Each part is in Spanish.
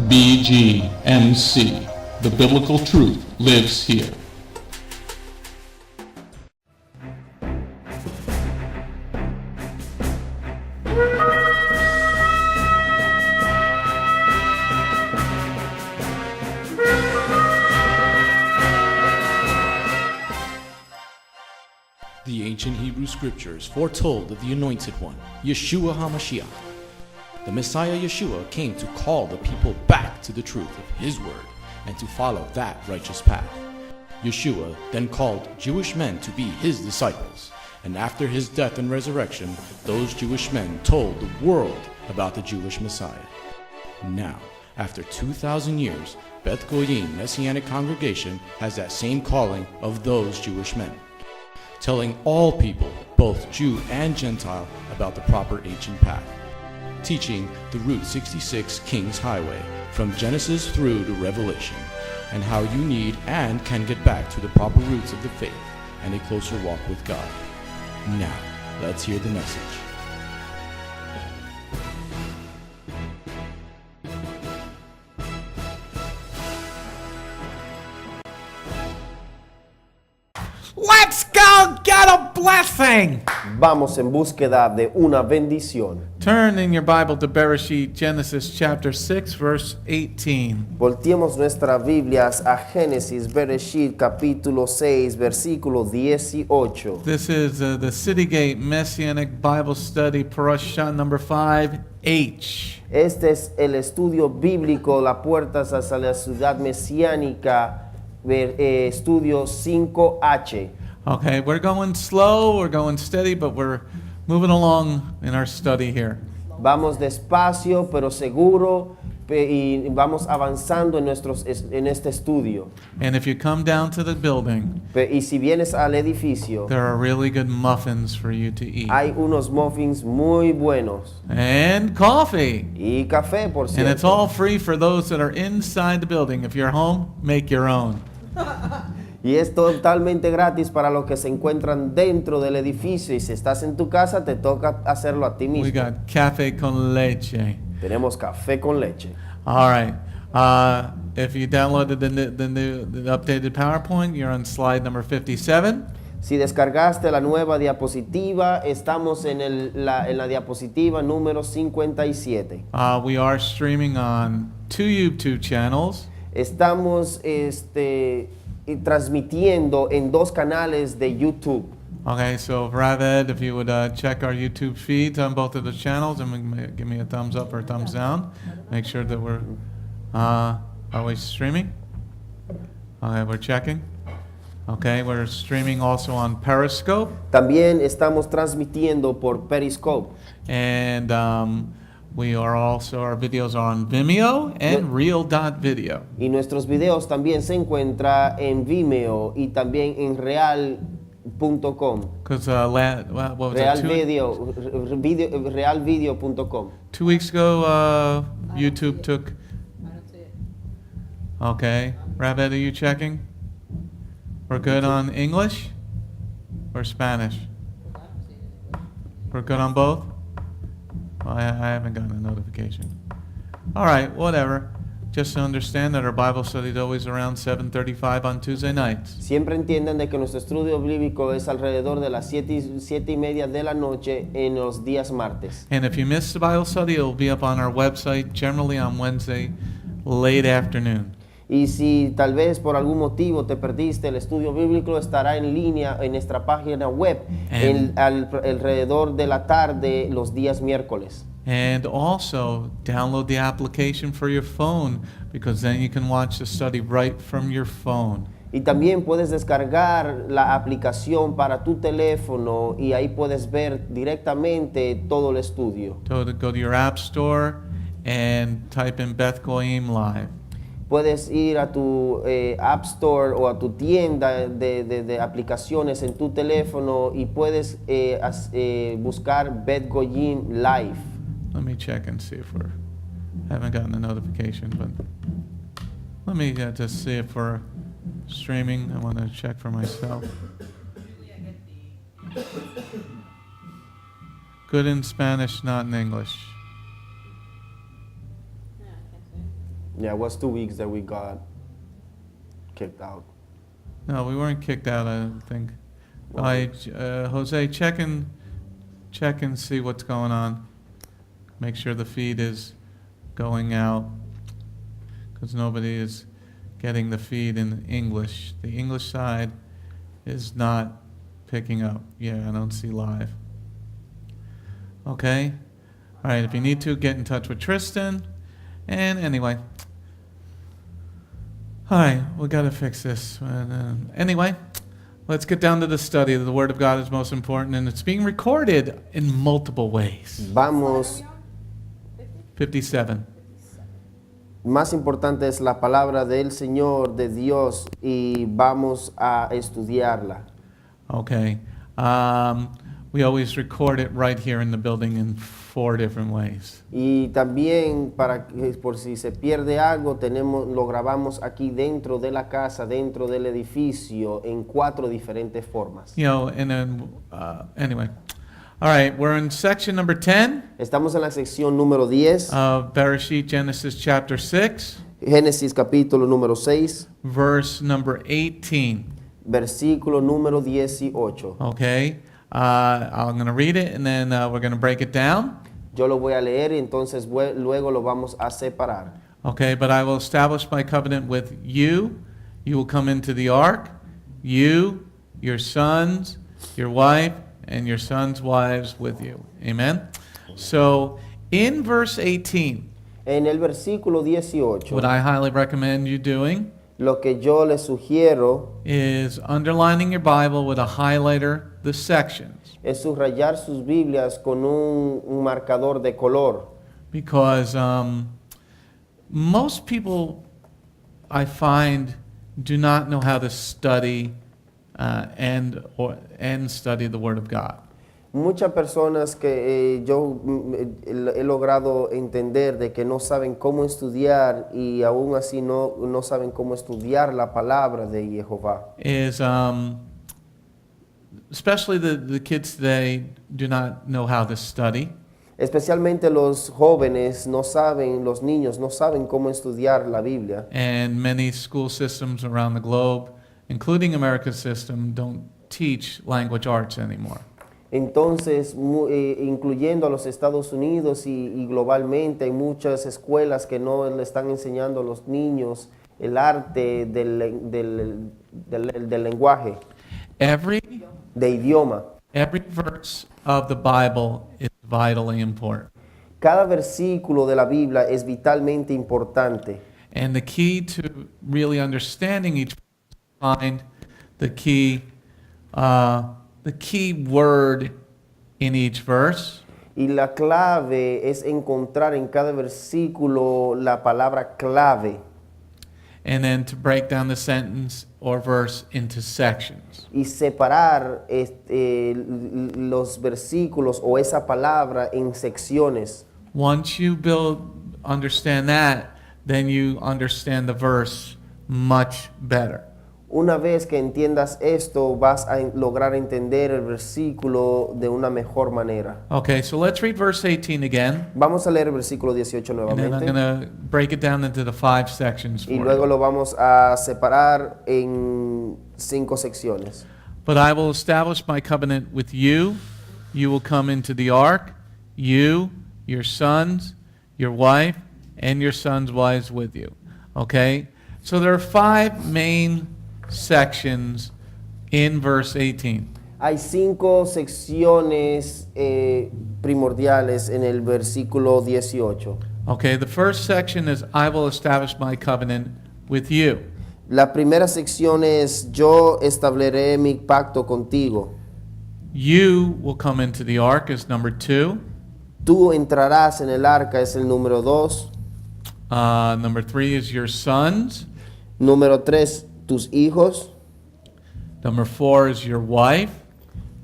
Bgmc. The biblical truth lives here. The ancient Hebrew scriptures foretold of the Anointed One, Yeshua HaMashiach. The Messiah Yeshua came to call the people back to the truth of His word and to follow that righteous path. Yeshua then called Jewish men to be His disciples, and after His death and resurrection, those Jewish men told the world about the Jewish Messiah. Now, after 2,000 years, Beth Goyim Messianic congregation has that same calling of those Jewish men, telling all people, both Jew and Gentile, about the proper ancient path, teaching the Route 66 King's Highway from Genesis through to Revelation, and how you need and can get back to the proper roots of the faith and a closer walk with God. Now, let's hear the message. Let's go get a blessing! Vamos en búsqueda de una bendición. Turn in your Bible to Bereshit, Genesis chapter 6, verse 18. Volteemos nuestras Biblias a Génesis, Bereshit, capítulo 6, versículo 18. This is the City Gate Messianic Bible Study, Parasha number 5H. Este es el estudio bíblico, las puertas hacia la ciudad mesiánica, estudio 5H. Okay, we're going slow, we're going steady, but we're moving along in our study here. Vamos despacio, pero seguro, y vamos avanzando en este estudio. And if you come down to the building, Y si vienes al edificio, there are really good muffins for you to eat. hay unos muffins muy buenos. And coffee. Y café, por And it's cierto. all free for those that are inside the building. If you're home, make your own. Y es totalmente gratis para los que se encuentran dentro del edificio. Y si estás en tu casa, te toca hacerlo a ti We mismo. got cafe con leche. Tenemos café con leche. All right. If you downloaded the updated PowerPoint, you're on slide number 57. Si descargaste la nueva diapositiva, estamos en la diapositiva número 57. We are streaming on 2 YouTube channels. Estamos transmitiendo en 2 canales de YouTube. Okay, so Raved, if you would check our YouTube feeds on both of the channels and give me a thumbs up or a thumbs down, make sure that we're always streaming. Okay, we're checking. Okay, we're streaming also on Periscope. También estamos transmitiendo por Periscope. And our videos are on Vimeo and Real.video. Y nuestros videos también se encuentran en Vimeo y también en real.com. Because what was it? Realvideo.com. 2 weeks ago, YouTube took. Okay, Rabbit, are you checking? We're good on English or Spanish? We're good on both? Well, I haven't gotten a notification. All right, whatever. Just to understand that our Bible study is always around 7:35 on Tuesday nights. Siempre entiendan de que nuestro estudio bíblico es alrededor de las 7:30 de la noche en los días martes. And if you missed the Bible study, it will be up on our website, generally on Wednesday, late afternoon. Y si tal vez por algún motivo te perdiste el estudio bíblico, estará en línea en nuestra página web alrededor de la tarde los días miércoles. And also download the application for your phone, because then you can watch the study right from your phone. Y también puedes descargar la aplicación para tu teléfono y ahí puedes ver directamente todo el estudio. So go to your app store and type in Beth Goyim Live. Puedes ir a tu App Store o a tu tienda de aplicaciones en tu teléfono y puedes buscar Beth Goyim Live. Let me check and see if I haven't gotten a notification, but let me just see if we're streaming. I want to check for myself. Good in Spanish, not in English. Yeah, it was 2 weeks that we got kicked out. No, we weren't kicked out, I don't think. All right, Jose, check and see what's going on. Make sure the feed is going out, because nobody is getting the feed in English. The English side is not picking up. Yeah, I don't see live. Okay? All right, if you need to, get in touch with Tristan. And anyway. All right, we got to fix this. Anyway, let's get down to the study. The Word of God is most important, and it's being recorded in multiple ways. Vamos, 57. más importante es la palabra del Señor, de Dios, y vamos a estudiarla. Okay. We always record it right here in the building in 4 different ways. Y también, por si se pierde algo, lo grabamos aquí dentro de la casa, dentro del edificio, en 4 diferentes formas. You know, and then, anyway. All right, we're in section number 10 Estamos en la sección número 10, of Bereshit, Genesis chapter 6, Génesis capítulo número 6, verse number 18. versículo número 18. Okay, I'm going to read it, and then we're going to break it down. Yo lo voy a leer y entonces luego lo vamos a separar. Okay, but I will establish my covenant with you. You will come into the ark, you, your sons, your wife, and your sons' wives with you. Amen? So, in verse 18, En el versículo 18, what I highly recommend you doing lo que yo les sugiero is underlining your Bible with a highlighter, the sections. es subrayar sus Biblias con un marcador de color. Because most people, I find, do not know how to study and study the Word of God. Muchas personas que yo he logrado entender de que no saben cómo estudiar y aún así no saben cómo estudiar la palabra de Jehová. Is especially the kids today do not know how to study. Especialmente los jóvenes no saben, los niños no saben cómo estudiar la Biblia. And many school systems around the globe, including America's system, don't teach language arts anymore. Entonces, incluyendo a los Estados Unidos y globalmente, hay muchas escuelas que no le están enseñando a los niños el arte del lenguaje, de idioma. Every verse of the Bible is vitally important. Cada versículo de la Biblia es vitalmente importante. And the key to really understanding each verse, find the key word in each verse. Y la clave es encontrar en cada versículo la palabra clave. And then to break down the sentence or verse into sections. Y separar los versículos o esa palabra en secciones. Once you understand that, then you understand the verse much better. Una vez que entiendas esto, vas a lograr entender el versículo de una mejor manera. Okay, so let's read verse 18 again. Vamos a leer el versículo 18 And then I'm nuevamente. going to break it down into the 5 sections for Y you. luego lo vamos a separar en 5 secciones. But I will establish my covenant with you. You will come into the ark, you, your sons, your wife, and your sons' wives with you. Okay? So there are 5 main sections in verse 18. Hay 5 secciones primordiales en el versículo 18. Okay, the first section is I will establish my covenant with you. La primera sección es yo estableceré mi pacto contigo. You will come into the ark is number 2. Tú entrarás en el arca es el número 2. Number 3 is your sons. Número 3, tus hijos. Number 4 is your wife.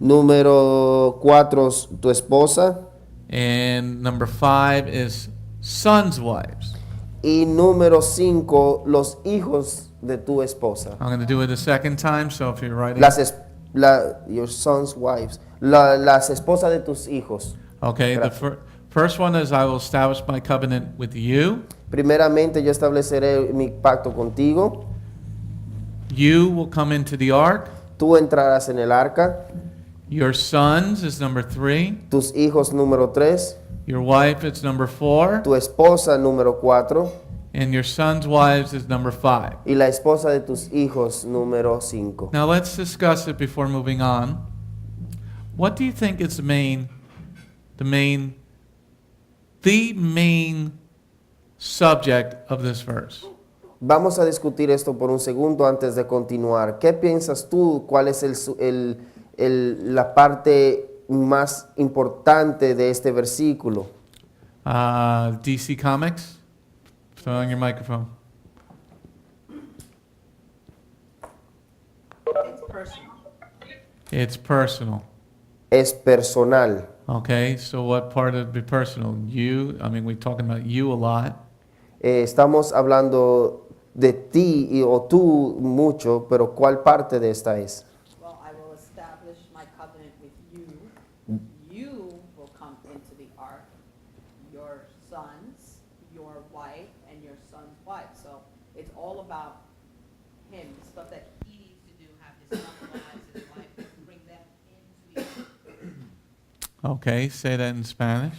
Número 4, tu esposa. And number 5 is sons' wives. Y número 5, los hijos de tu esposa. I'm going to do it a second time, so if you're writing... Your sons' wives. Las esposas de tus hijos. Okay, the first one is I will establish my covenant with you. Primeramente yo estableceré mi pacto contigo. You will come into the ark. Tú entrarás en el arca. Your sons is number 3. Tus hijos número 3. Your wife is number 4. Tu esposa número 4. And your sons' wives is number 5. Y la esposa de tus hijos número 5. Now let's discuss it before moving on. What do you think is the main subject of this verse? Vamos a discutir esto por un segundo antes de continuar. ¿Qué piensas tú? ¿Cuál es la parte más importante de este versículo? DC Comics? Throw on your microphone. It's personal. It's personal. Es personal. Okay, so what part of be personal? You, I mean, we're talking about you a lot. Estamos hablando de ti o tú mucho, pero ¿cuál parte de esta es? Well, I will establish my covenant with you. You will come into the ark, your sons, your wife, and your son's wife. So it's all about him, the stuff that he needs to do, have his son, wives, his wife, and bring them into the ark. Okay, say that in Spanish.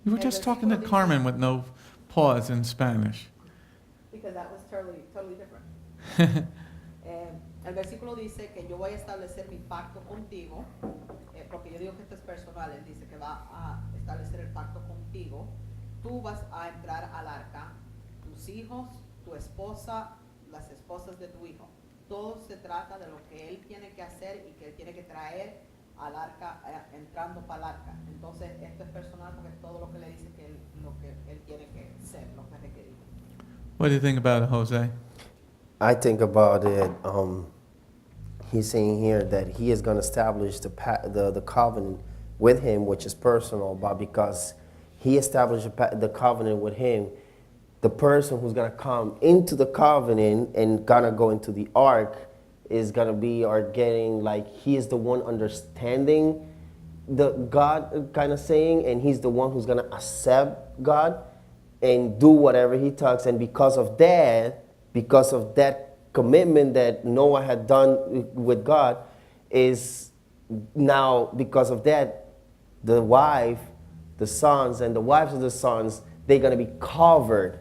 You were just talking to Carmen with no pause in Spanish. Because that was totally different. El versículo dice que yo voy a establecer mi pacto contigo, porque yo digo que esto es personal, él dice que va a establecer el pacto contigo. Tú vas a entrar al arca, tus hijos, tu esposa, las esposas de tu hijo. Todo se trata de lo que él tiene que hacer y que él tiene que traer al arca, entrando para el arca. Entonces esto es personal porque es todo lo que le dice que lo que él tiene que ser, lo que requiere. What do you think about it, Jose? I think about it, he's saying here that he is going to establish the covenant with him, which is personal, but because he established the covenant with him, the person who's going to come into the covenant and going to go into the ark is going to be or getting like he is the one understanding the God kind of saying, and he's the one who's going to accept God and do whatever he talks. And because of that commitment that Noah had done with God, is now because of that, the wife, the sons, and the wives of the sons, they're going to be covered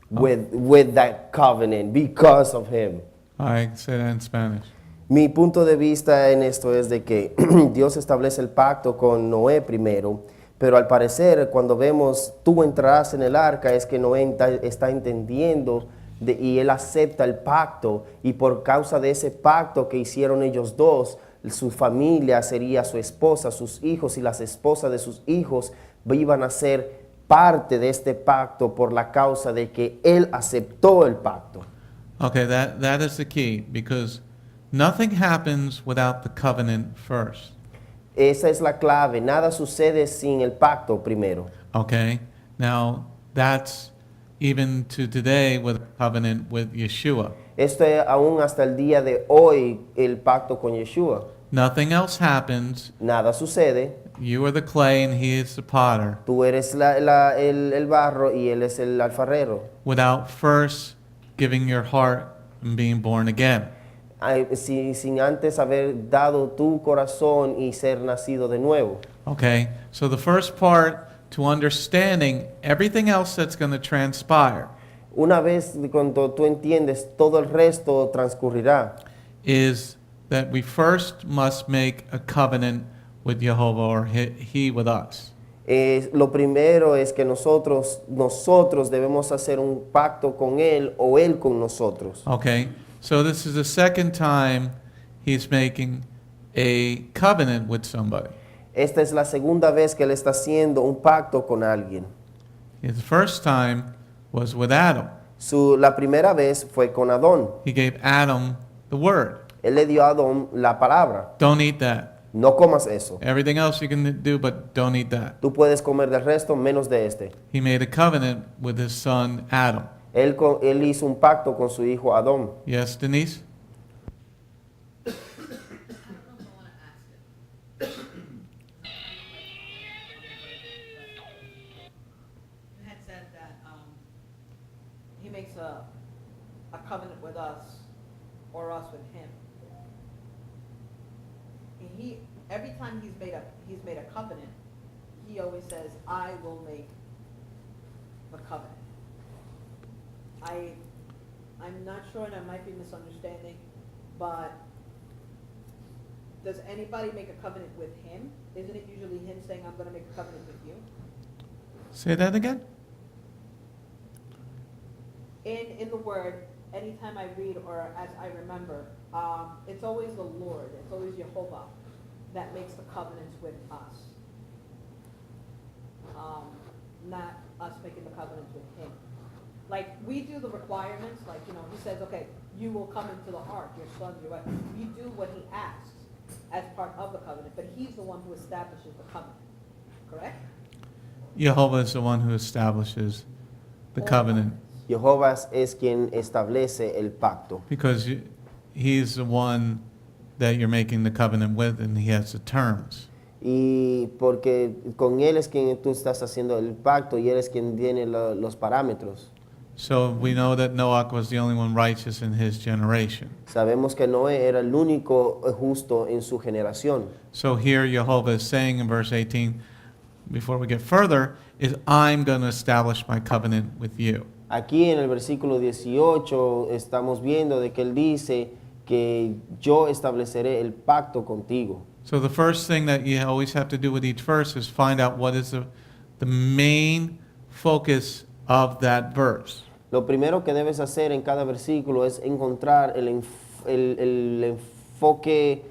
with that covenant because of him. I say that in Spanish. Mi punto de vista en esto es de que Dios establece el pacto con Noé primero, pero al parecer cuando vemos tú entrarás en el arca es que Noé está entendiendo y él acepta el pacto, y por causa de ese pacto que hicieron ellos dos, su familia sería su esposa, sus hijos y las esposas de sus hijos iban a ser parte de este pacto por la causa de que él aceptó el pacto. Okay, that is the key, because nothing happens without the covenant first. Esa es la clave. Nada sucede sin el pacto primero. Okay, now that's even to today with covenant with Yeshua. Esto es aún hasta el día de hoy el pacto con Yeshua. Nothing else happens. Nada sucede. You are the clay and he is the potter. Tú eres el barro y él es el alfarero. Without first giving your heart and being born again. Sin antes haber dado tu corazón y ser nacido de nuevo. Okay, so the first part to understanding everything else that's going to transpire Una vez cuando tú entiendes, todo el resto transcurrirá. is that we first must make a covenant with Jehovah, or he with us. Lo primero es que nosotros debemos hacer un pacto con él o él con nosotros. Okay, so this is the second time he's making a covenant with somebody. Esta es la segunda vez que él está haciendo un pacto con alguien. The first time was with Adam. La primera vez fue con Adón. He gave Adam the word. Él le dio a Adón la palabra. Don't eat that. No comas eso. Everything else you can do, but don't eat that. Tú puedes comer del resto menos de este. He made a covenant with his son Adam. Él hizo un pacto con su hijo Adón. Yes, Denise? a covenant with us or us with him. And every time he's made a covenant, he always says, I will make the covenant. I'm not sure, and I might be misunderstanding, but does anybody make a covenant with him? Isn't it usually him saying, I'm going to make a covenant with you? Say that again? In the Word, anytime I read or as I remember, it's always the Lord, it's always Jehovah that makes the covenants with us. Not us making the covenants with him. Like, we do the requirements, like, he says, okay, you will come into the ark, your son, your wife. You do what he asks as part of the covenant, but he's the one who establishes the covenant, correct? Jehovah is the one who establishes the covenant. Jehová es quien establece el pacto. Because he's the one that you're making the covenant with, and he has the terms. Y porque con él es quien tú estás haciendo el pacto y él es quien tiene los parámetros. So we know that Noah was the only one righteous in his generation. Sabemos que Noé era el único justo en su generación. So here Jehovah is saying in verse 18, before we get further, is I'm going to establish my covenant with you. Aquí en el versículo 18 estamos viendo de que él dice que yo estableceré el pacto contigo. So the first thing that you always have to do with each verse is find out what is the main focus of that verse. Lo primero que debes hacer en cada versículo es encontrar el enfoque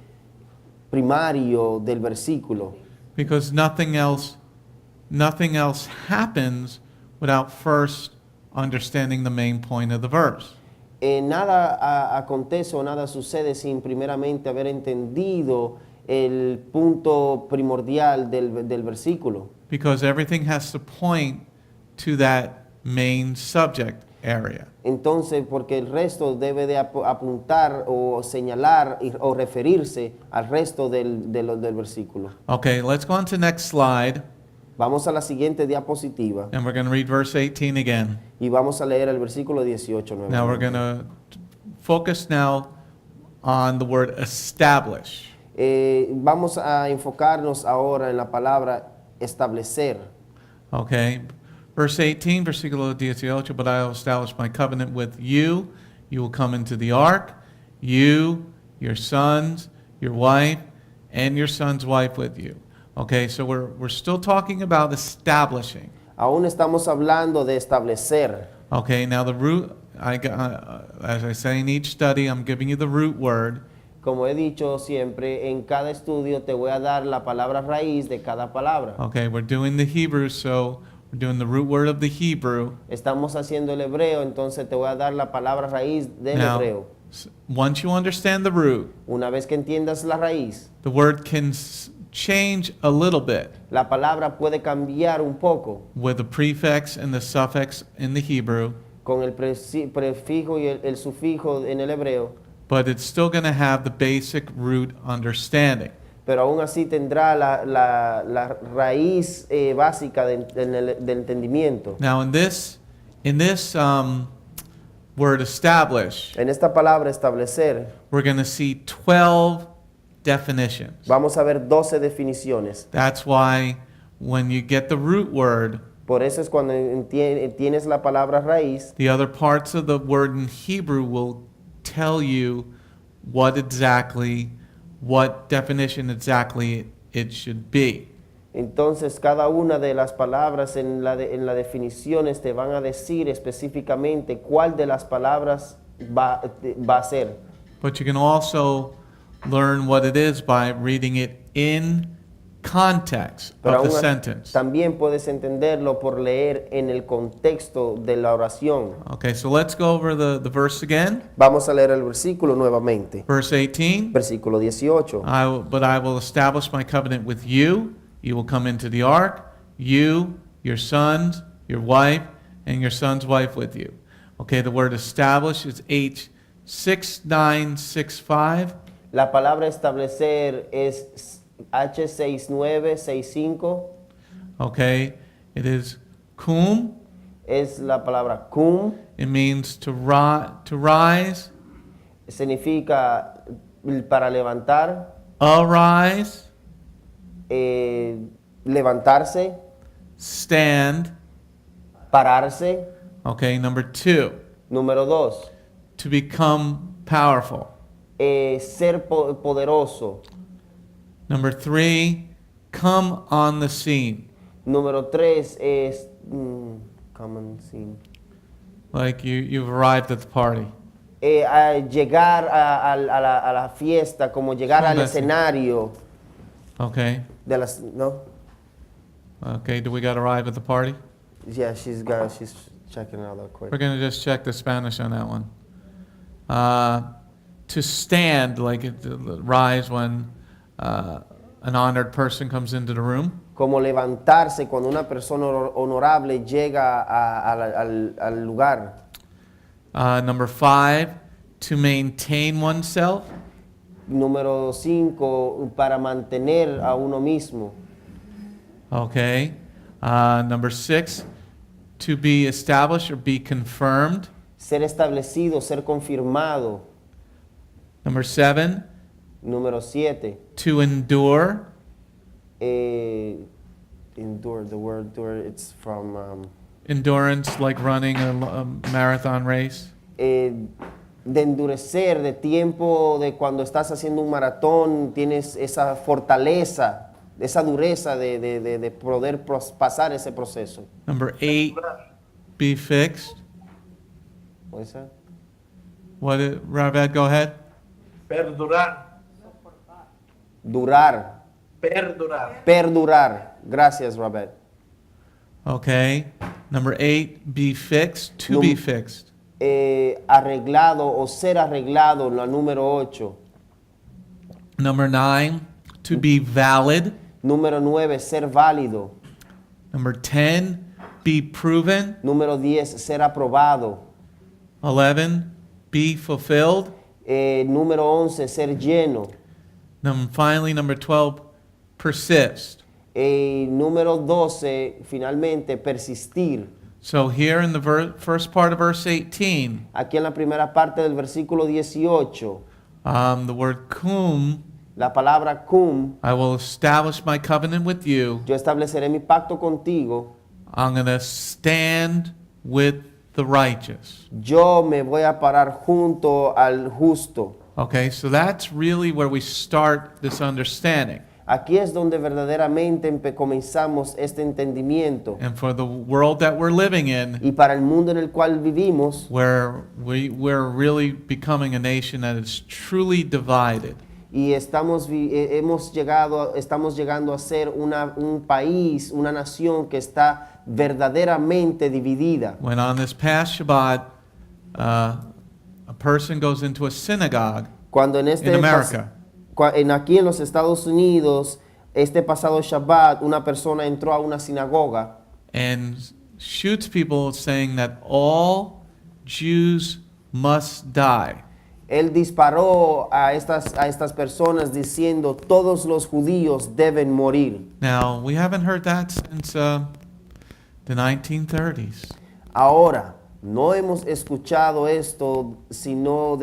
primario del versículo. Because nothing else happens without first understanding the main point of the verse. Nada acontece o nada sucede sin primeramente haber entendido el punto primordial del versículo. Because everything has to point to that main subject area. Entonces, porque el resto debe de apuntar o señalar o referirse al resto del versículo. Okay, let's go on to next slide, Vamos a la siguiente diapositiva and we're going to read verse 18 again. y vamos a leer el versículo 18 nuevamente. Now we're going to focus now on the word establish. Vamos a enfocarnos ahora en la palabra establecer. Okay, verse 18, versículo 18, but I will establish my covenant with you. You will come into the ark, you, your sons, your wife, and your son's wife with you. Okay, so we're still talking about establishing. Aún estamos hablando de establecer. Okay, now the root, as I say in each study, I'm giving you the root word. Como he dicho siempre, en cada estudio te voy a dar la palabra raíz de cada palabra. Okay, we're doing the Hebrew, so we're doing the root word of the Hebrew. Estamos haciendo el hebreo, entonces te voy a dar la palabra raíz del Now, hebreo. Once you understand the root, Una vez que entiendas la raíz, the word can change a little bit la palabra puede cambiar un poco with the prefix and the suffix in the Hebrew, con el prefijo y el sufijo en el hebreo, but it's still going to have the basic root understanding. pero aún así tendrá la raíz básica del entendimiento. Now in this word establish, En esta palabra establecer, we're going to see 12 definitions. vamos a ver 12 definiciones. That's why when you get the root word, Por eso es cuando tienes la palabra raíz, the other parts of the word in Hebrew will tell you what definition exactly it should be. entonces cada una de las palabras en la definiciones te van a decir específicamente cuál de las palabras va a ser. But you can also learn what it is by reading it in context Pero of the aún sentence. también puedes entenderlo por leer en el contexto de la oración. Okay, so let's go over the verse again. Vamos a leer el versículo nuevamente. Verse 18. Versículo 18. But I will establish my covenant with you. You will come into the ark, you, your sons, your wife, and your son's wife with you. Okay, the word establish is H6965. La palabra establecer es H6965. Okay, it is cum, es la palabra cum, It means to rise, significa para levantar, arise, levantarse, stand. pararse. Okay, number 2, Número 2, to become powerful. ser poderoso. Number 3, come on the scene. Número 3 es common scene. Like you've arrived at the party. A llegar a la fiesta, como llegar al Fantastic. escenario Okay. de las, ¿no? Okay, do we got to arrive at the party? Yeah, she's checking out that quick. We're going to just check the Spanish on that one. To stand, like rise when an honored person comes into the room. Como levantarse cuando una persona honorable llega al lugar. Number 5, to maintain oneself. Número 5, para mantener a uno mismo. Okay. Number 6, to be established or be confirmed. Ser establecido, ser confirmado. Number 7, Número 7, to endure. endure, the word endure, it's from Endurance, like running a marathon race. de endurecer, de tiempo, de cuando estás haciendo un maratón, tienes esa fortaleza, esa dureza de poder pasar ese proceso. Number 8, be fixed. What is that? What is, Ravet, go ahead. Perdurar. Durar, Perdurar. perdurar. Gracias, Robert. Okay. Number 8, be fixed, to be fixed. Arreglado o ser arreglado, la número 8. Number 9, to be valid. Número 9, ser válido. Number 10, be proven. Número 10, ser aprobado. 11, be fulfilled. Número 11, ser lleno. Finally, number 12, persist. Número 12, finalmente, persistir. So here in the first part of verse 18, Aquí en la primera parte del versículo 18, the word cum, la palabra cum, I will establish my covenant with you. yo estableceré mi pacto contigo, I'm going to stand with the righteous. yo me voy a parar junto al justo. Okay, so that's really where we start this understanding. Aquí es donde verdaderamente comenzamos este entendimiento. And for the world that we're living in, Y para el mundo en el cual vivimos, where we're really becoming a nation that is truly divided. y estamos llegando a ser un país, una nación que está verdaderamente dividida. When on this past Shabbat, a person goes into a synagogue Cuando en in America, aquí en los Estados Unidos, este pasado Shabbat, una persona entró a una sinagoga and shoots people saying that all Jews must die. Él disparó a estas personas diciendo todos los judíos deben morir. Now, we haven't heard that since the 1930s. Ahora, no hemos escuchado esto sino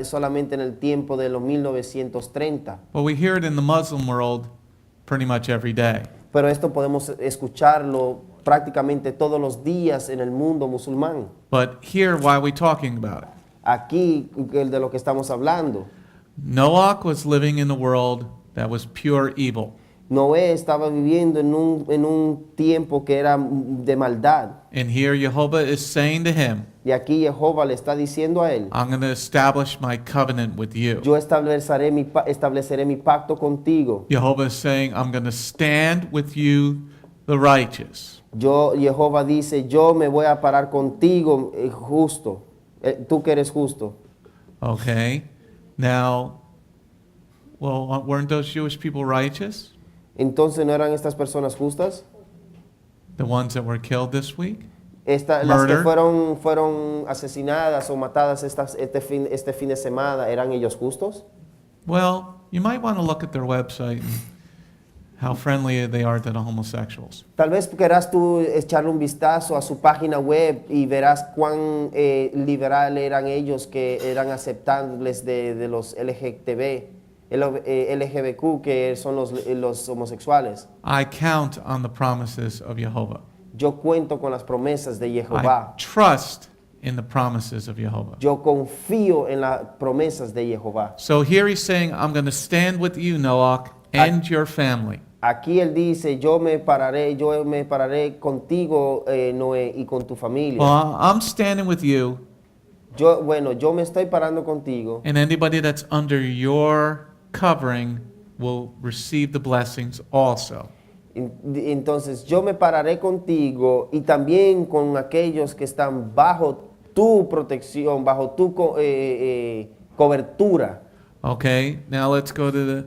solamente en el tiempo de los 1930. Well, we hear it in the Muslim world pretty much every day. Pero esto podemos escucharlo prácticamente todos los días en el mundo musulmán. But here, why are we talking about it? Aquí, de lo que estamos hablando. Noah was living in a world that was pure evil. Noé estaba viviendo en un tiempo que era de maldad. And here Jehovah is saying to him, Y aquí Jehová le está diciendo a él, I'm going to establish my covenant with you. yo estableceré mi pacto contigo. Jehovah is saying, I'm going to stand with you, the righteous. Jehová dice, yo me voy a parar contigo, justo. Tú que eres justo. Okay. Now, well, weren't those Jewish people righteous? Entonces, ¿no eran estas personas justas? The ones that were killed this week? Las que Murder. fueron asesinadas o matadas este fin de semana, ¿eran ellos justos? Well, you might want to look at their website how friendly they are to the homosexuals. Tal vez querrás tú echarle un vistazo a su página web y verás cuán liberal eran ellos que eran aceptables de los LGBTQ, que son los homosexuales. I count on the promises of Jehovah. Yo cuento con las promesas de I Jehová. trust in the promises of Jehovah. Yo confío en las promesas de Jehová. So here he's saying, I'm going to stand with you, Noah, and your family. Aquí él dice, yo me pararé contigo, Noé, y con tu familia. Well, I'm standing with you, Yo me estoy parando contigo, and anybody that's under your covering will receive the blessings also. entonces yo me pararé contigo y también con aquellos que están bajo tu protección, bajo tu cobertura. Okay, now let's go to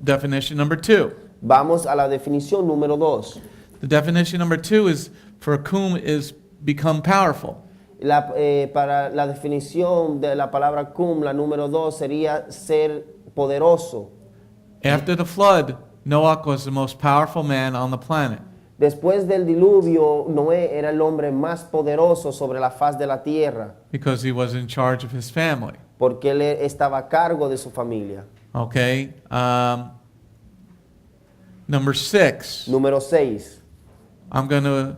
definition number 2. Vamos a la definición número 2. The definition number 2 is for whom is become powerful. Para la definición de la palabra cum, la número 2 sería ser poderoso. After the flood, Noah was the most powerful man on the planet. Después del diluvio, Noé era el hombre más poderoso sobre la faz de la tierra, Because he was in charge of his family. porque él estaba a cargo de su familia. Okay. Number 6. Número 6. I'm going to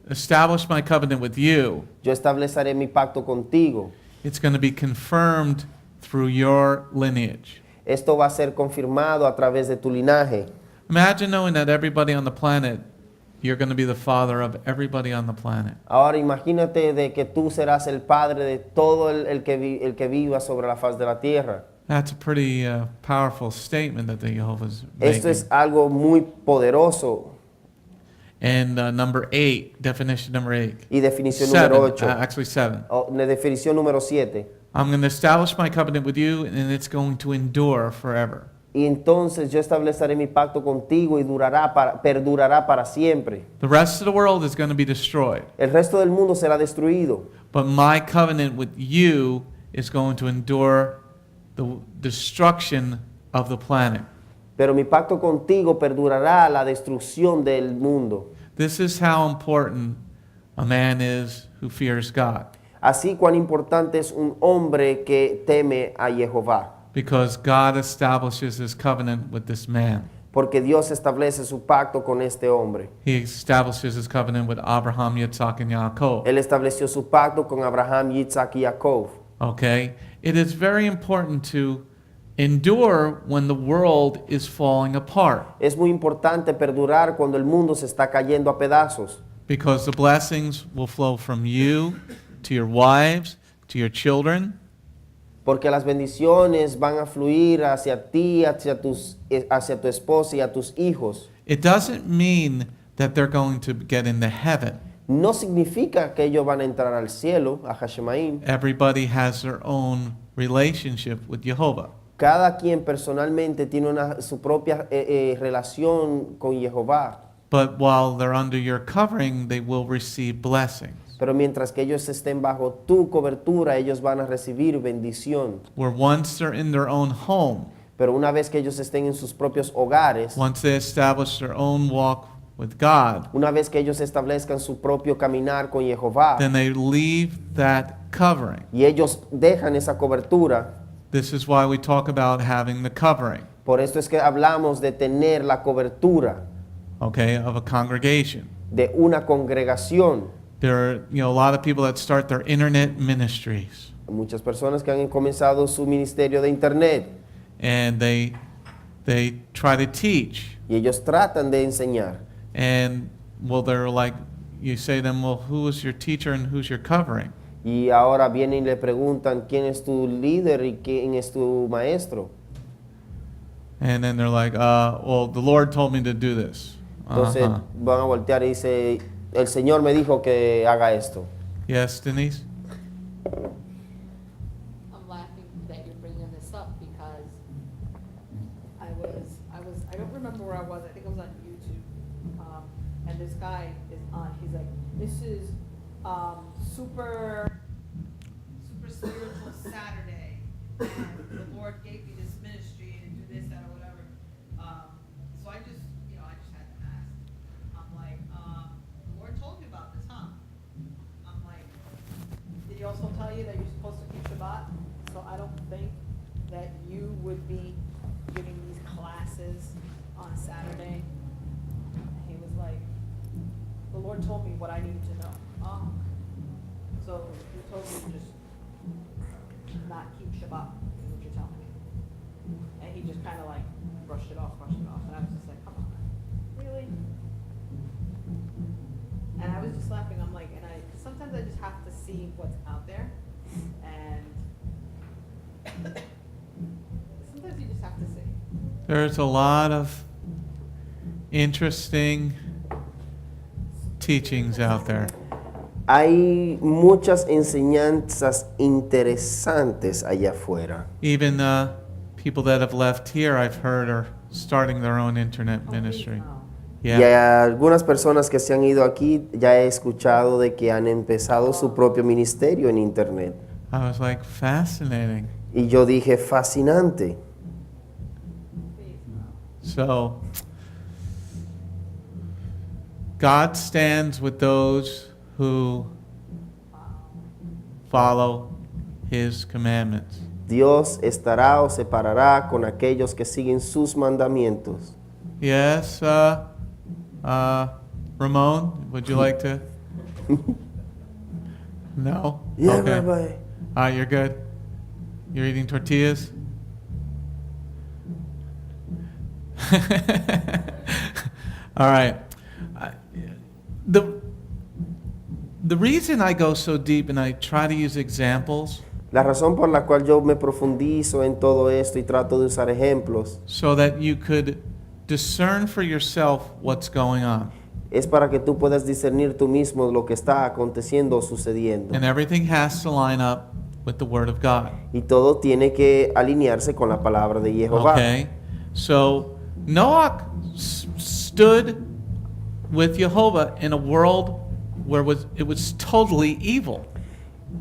establish my covenant with you. Yo estableceré mi pacto contigo. It's going to be confirmed through your lineage. Esto va a ser confirmado a través de tu linaje. Imagine knowing that everybody on the planet, you're going to be the father of everybody on the planet. Ahora imagínate de que tú serás el padre de todo el que viva sobre la faz de la tierra. That's a pretty powerful statement that the Jehovah's Esto making. es algo muy poderoso. And number 8, definition number 8. Y definición número 8. Actually 7. Definición número 7. I'm going to establish my covenant with you, and it's going to endure forever. Y entonces yo estableceré mi pacto contigo y perdurará para siempre. The rest of the world is going to be destroyed, El resto del mundo será destruido, but my covenant with you is going to endure the destruction of the planet. pero mi pacto contigo perdurará la destrucción del mundo. This is how important a man is who fears God, Así cuán importante es un hombre que teme a Jehová, because God establishes his covenant with this man. porque Dios establece su pacto con este hombre. He establishes his covenant with Abraham, Yitzhak, and Yaakov. Él estableció su pacto con Abraham, Isaac y Jacob. Okay? It is very important to endure when the world is falling apart, Es muy importante perdurar cuando el mundo se está cayendo a pedazos, because the blessings will flow from you to your wives, to your children, porque las bendiciones van a fluir hacia ti, hacia tu esposa y a tus hijos. It doesn't mean that they're going to get into heaven. No significa que ellos van a entrar al cielo, a Hashemaim. Everybody has their own relationship with Jehovah. Cada quien personalmente tiene su propia relación con Jehová. But while they're under your covering, they will receive blessings. Pero mientras que ellos estén bajo tu cobertura, ellos van a recibir bendición. Where once they're in their own home, Pero una vez que ellos estén en sus propios hogares, once they establish their own walk with God, una vez que ellos establezcan su propio caminar con Jehová, then they leave that covering. y ellos dejan esa cobertura, This is why we talk about having the covering, por esto es que hablamos de tener la cobertura okay, of a congregation. de una congregación. There are, a lot of people that start their internet ministries, Muchas personas que han comenzado su ministerio de internet and they try to teach, y ellos tratan de enseñar. and well, they're like, you say to them, well, who is your teacher and who's your covering? Y ahora vienen y le preguntan quién es tu líder y quién es tu maestro. And then they're like, well, the Lord told me to do this. Entonces Uh-huh. van a voltear y dice, el Señor me dijo que haga esto. Yes, Denise? I'm laughing that you're bringing this up because I don't remember where I was. I think I was on YouTube. And this guy is on. He's like, this is super spiritual Saturday, and the Lord gave me this ministry and do this, that, or whatever. you that you're supposed to keep Shabbat, so I don't think that you would be giving these classes on Saturday. And he was like, the Lord told me what I needed to know. Oh. So he told me to just not keep Shabbat, is what you're telling me. And he just kind of like brushed it off. And I was just like, come on, really? And I was just laughing. I'm like, sometimes I just have to see what's out there. And sometimes you just have to see. There's a lot of interesting teachings out there. Hay muchas enseñanzas interesantes allá afuera. Even people that have left here, I've heard, are starting their own internet ministry. Y hay algunas personas que se han ido aquí, ya he escuchado de que han empezado su propio ministerio en internet. I was like, fascinating. Y yo dije, fascinante. So, God stands with those who follow His commandments. Dios estará o se parará con aquellos que siguen sus mandamientos. Yes, Ramon, would you like to? No? Yeah, Okay. Rabbi. You're good? You're eating tortillas? All right. The reason I go so deep and I try to use examples La razón por la cual yo me profundizo en todo esto y trato de usar ejemplos so that you could discern for yourself what's going on. es para que tú puedas discernir tú mismo lo que está aconteciendo o sucediendo. And everything has to line up with the Word of God. Y todo tiene que alinearse con la palabra de Jehová. Okay? So, Noah stood with Jehovah in a world where it was totally evil.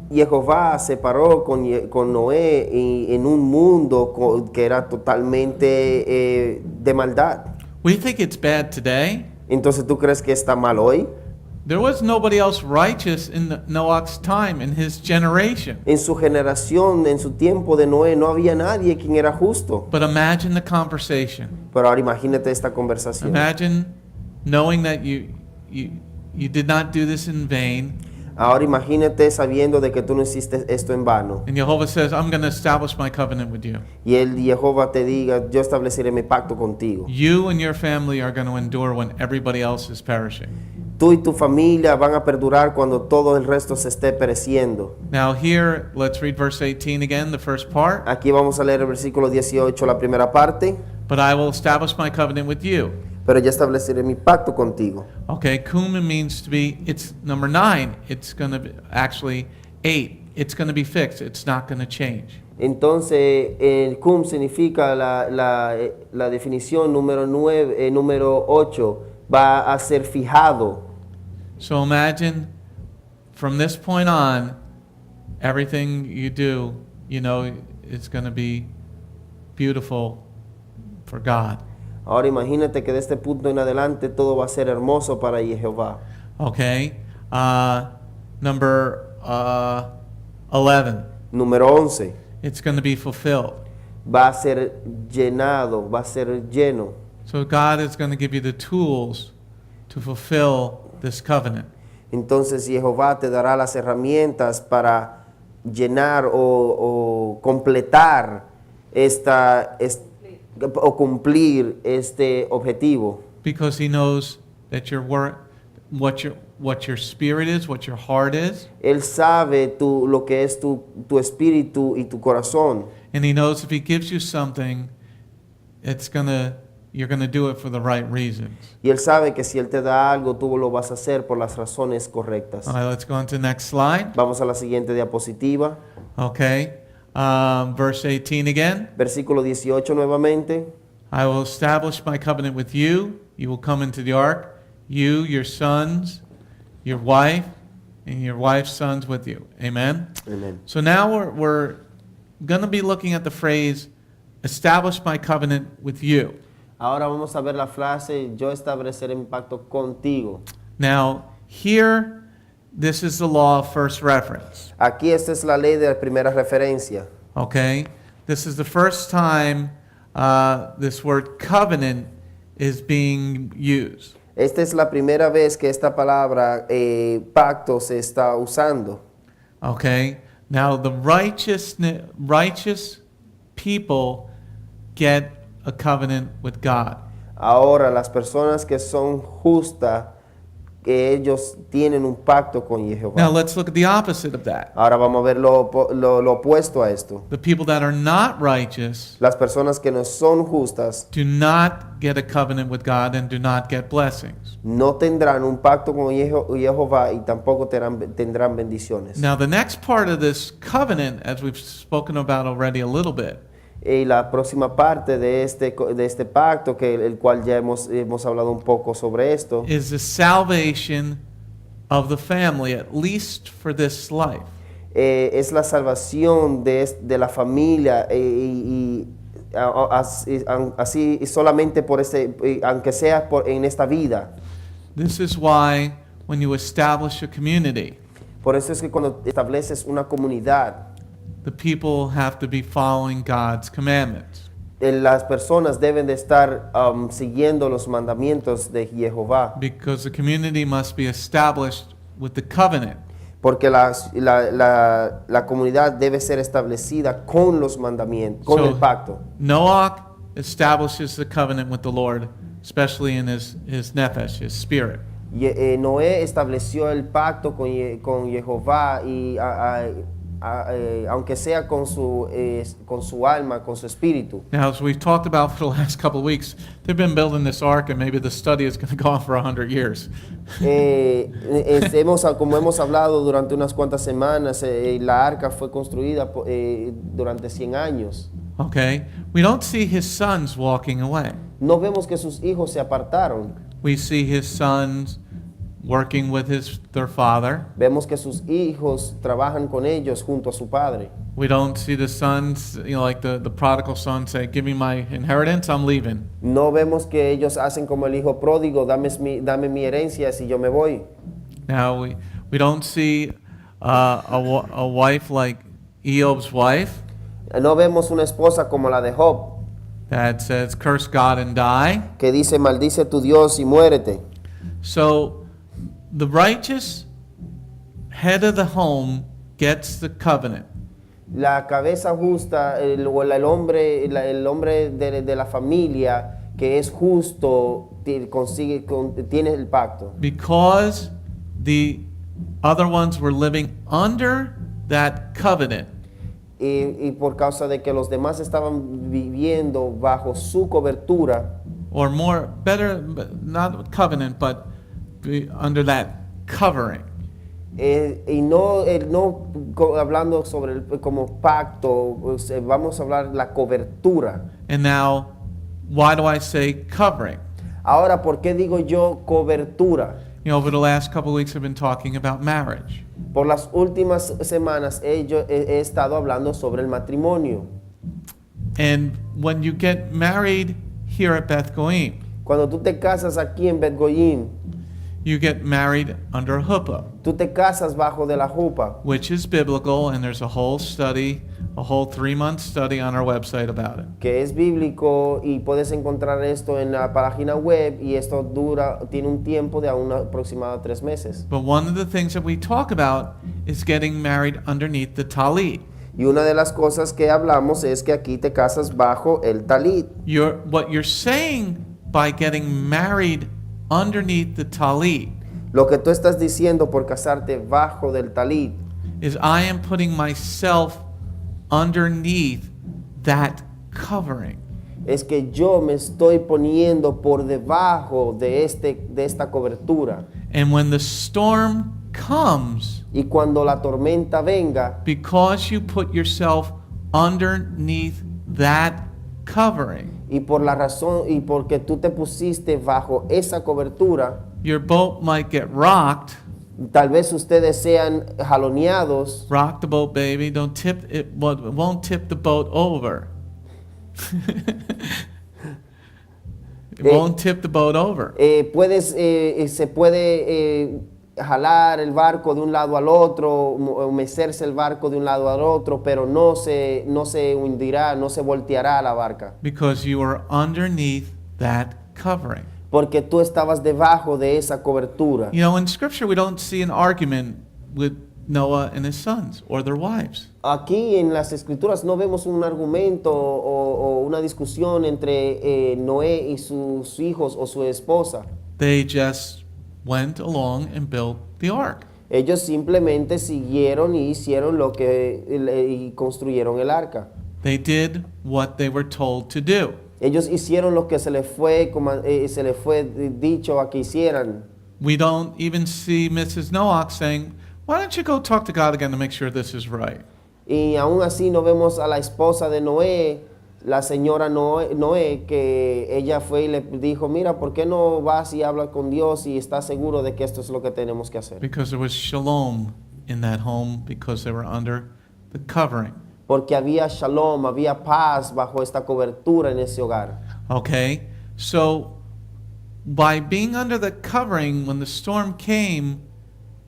Jehová se paró con Noé en un mundo que era totalmente de maldad. We think it's bad today. Entonces, ¿tú crees que está mal hoy? There was nobody else righteous in Noah's time, in his generation. En su generación, en su tiempo de Noé, no había nadie quien era justo. But imagine the conversation. Pero ahora imagínate esta conversación. Imagine knowing that you did not do this in vain. Ahora imagínate sabiendo de que tú no hiciste esto en vano. And Jehovah says, I'm going to establish my covenant with you. Y el Jehová te diga, yo estableceré mi pacto contigo. You and your family are going to endure when everybody else is perishing. Tú y tu familia van a perdurar cuando todo el resto se esté pereciendo. Now here, let's read verse 18 again, the first part. Aquí vamos a leer el versículo 18, la primera parte. But I will establish my covenant with you. Pero yo estableceré mi pacto contigo. Okay, Kuma means to be, it's number 9. It's going to be, actually 8. It's going to be fixed. It's not going to change. Entonces, el cum significa la definición número 8, va a ser fijado. So imagine from this point on, everything you do, you know, it's going to be beautiful for God. Ahora imagínate que de este punto en adelante todo va a ser hermoso para Jehová. Okay, number 11. Número 11. It's going to be fulfilled. Va a ser llenado, va a ser lleno. So God is going to give you the tools to fulfill this covenant. Entonces Jehová te dará las herramientas para llenar o completar o cumplir este objetivo. Because He knows that your work, what your spirit is, what your heart is. Él sabe lo que es tu espíritu y tu corazón. And He knows if He gives you something, you're gonna do it for the right reasons. Y Él sabe que si Él te da algo, tú lo vas a hacer por las razones correctas. All right, let's go on to the next slide. Vamos a la siguiente diapositiva. Okay, verse 18 again. Versículo 18 nuevamente. I will establish my covenant with you. You will come into the ark, you, your sons, your wife, and your wife's sons with you. Amen? Amen. So now we're going to be looking at the phrase, establish my covenant with you. Ahora vamos a ver la frase, yo estableceré mi pacto contigo. Now, here, this is the law of first reference. Aquí esta es la ley de la primera referencia. Okay? This is the first time this word covenant is being used. Esta es la primera vez que esta palabra pacto se está usando. Okay? Now the righteous people get a covenant with God. Ahora las personas que son justas, que ellos tienen un pacto con Jehová. Now let's look at the opposite of that. Ahora vamos a ver lo opuesto a esto. The people that are not righteous Las personas que no son justas do not get a covenant with God and do not get blessings. no tendrán un pacto con Jehová y tampoco tendrán bendiciones. Now the next part of this covenant, as we've spoken about already a little bit, Y la próxima parte de este pacto, que el cual ya hemos hablado un poco sobre esto, is the salvation of the family, at least for this life. es la salvación de la familia así solamente por aunque sea en esta vida. This is why when you establish a community, Por eso es que cuando estableces una comunidad, the people have to be following God's commandments. las personas deben de estar siguiendo los mandamientos de Jehová, Because the community must be established with the covenant. porque la comunidad debe ser establecida con los mandamientos, con So, el pacto. Noah establishes the covenant with the Lord, especially in his nefesh, his spirit. Noé estableció el pacto con Jehová y aunque sea con su alma, con su espíritu. Now, as we've talked about for the last couple of weeks, they've been building this ark, and maybe the study is going to go on for 100 years. Como hemos hablado durante unas cuantas semanas, la arca fue construida durante 100 años. Okay? We don't see his sons walking away. No vemos que sus hijos se apartaron. We see his sons working with their father. Vemos que sus hijos trabajan con ellos junto a su padre. We don't see the sons, like the prodigal son say, give me my inheritance, I'm leaving. No vemos que ellos hacen como el hijo pródigo, dame mi herencia si yo me voy. Now, we don't see a wife like Eob's wife No vemos una esposa como la de Job, that says, curse God and die. que dice, maldice a tu Dios y muérete. So, the righteous head of the home gets the covenant. La cabeza justa, el hombre de la familia que es justo, tiene el pacto. Because the other ones were living under that covenant, Y por causa de que los demás estaban viviendo bajo su cobertura, or better, not covenant, but under that covering. y no hablando sobre como pacto, pues, vamos a hablar la cobertura. And now, why do I say covering? Ahora, ¿por qué digo yo cobertura? Over the last couple of weeks, I've been talking about marriage. Por las últimas semanas he estado hablando sobre el matrimonio. And when you get married here at Beth Goyim, Cuando tú te casas aquí en Bet Goyim, you get married under a huppah, tú te casas bajo de la jupa, which is biblical, and there's a whole 3-month study on our website about it. que es bíblico, y puedes encontrar esto en la página web, y esto tiene un tiempo de aproximado 3 meses. But one of the things that we talk about is getting married underneath the talit. Y una de las cosas que hablamos es que aquí te casas bajo el talit. What you're saying by getting married underneath the talit Lo que tú estás diciendo por casarte bajo del talit is I am putting myself underneath that covering. es que yo me estoy poniendo por debajo de esta cobertura. And when the storm comes, Y cuando la tormenta venga, because you put yourself underneath that covering, y por la razón y porque tú te pusiste bajo esa cobertura, your boat might get rocked. tal vez ustedes sean jaloneados. Rock the boat, baby. Don't tip it. Well, it won't tip the boat over. It won't tip the boat over. Se puede jalar el barco de un lado al otro, mecerse el barco de un lado al otro, pero no se hundirá, no se volteará la barca. because you were underneath that covering. Porque tú estabas debajo de esa cobertura. You know, in Scripture, we don't see an argument with Noah and his sons or their wives. Aquí en las escrituras no vemos un argumento o una discusión entre Noé y sus hijos o su esposa. They just went along and built the ark. Ellos simplemente siguieron y hicieron y construyeron el arca. They did what they were told to do. Ellos hicieron lo que se les fue dicho a que hicieran. We don't even see Mrs. Noach saying, why don't you go talk to God again to make sure this is right? Y aún así no vemos a la esposa de Noé, la señora Noé, que ella fue y le dijo, mira, ¿por qué no vas y hablas con Dios y estás seguro de que esto es lo que tenemos que hacer? Because there was shalom in that home because they were under the covering. Porque había shalom, había paz bajo esta cobertura en ese hogar. Okay? So, by being under the covering, when the storm came,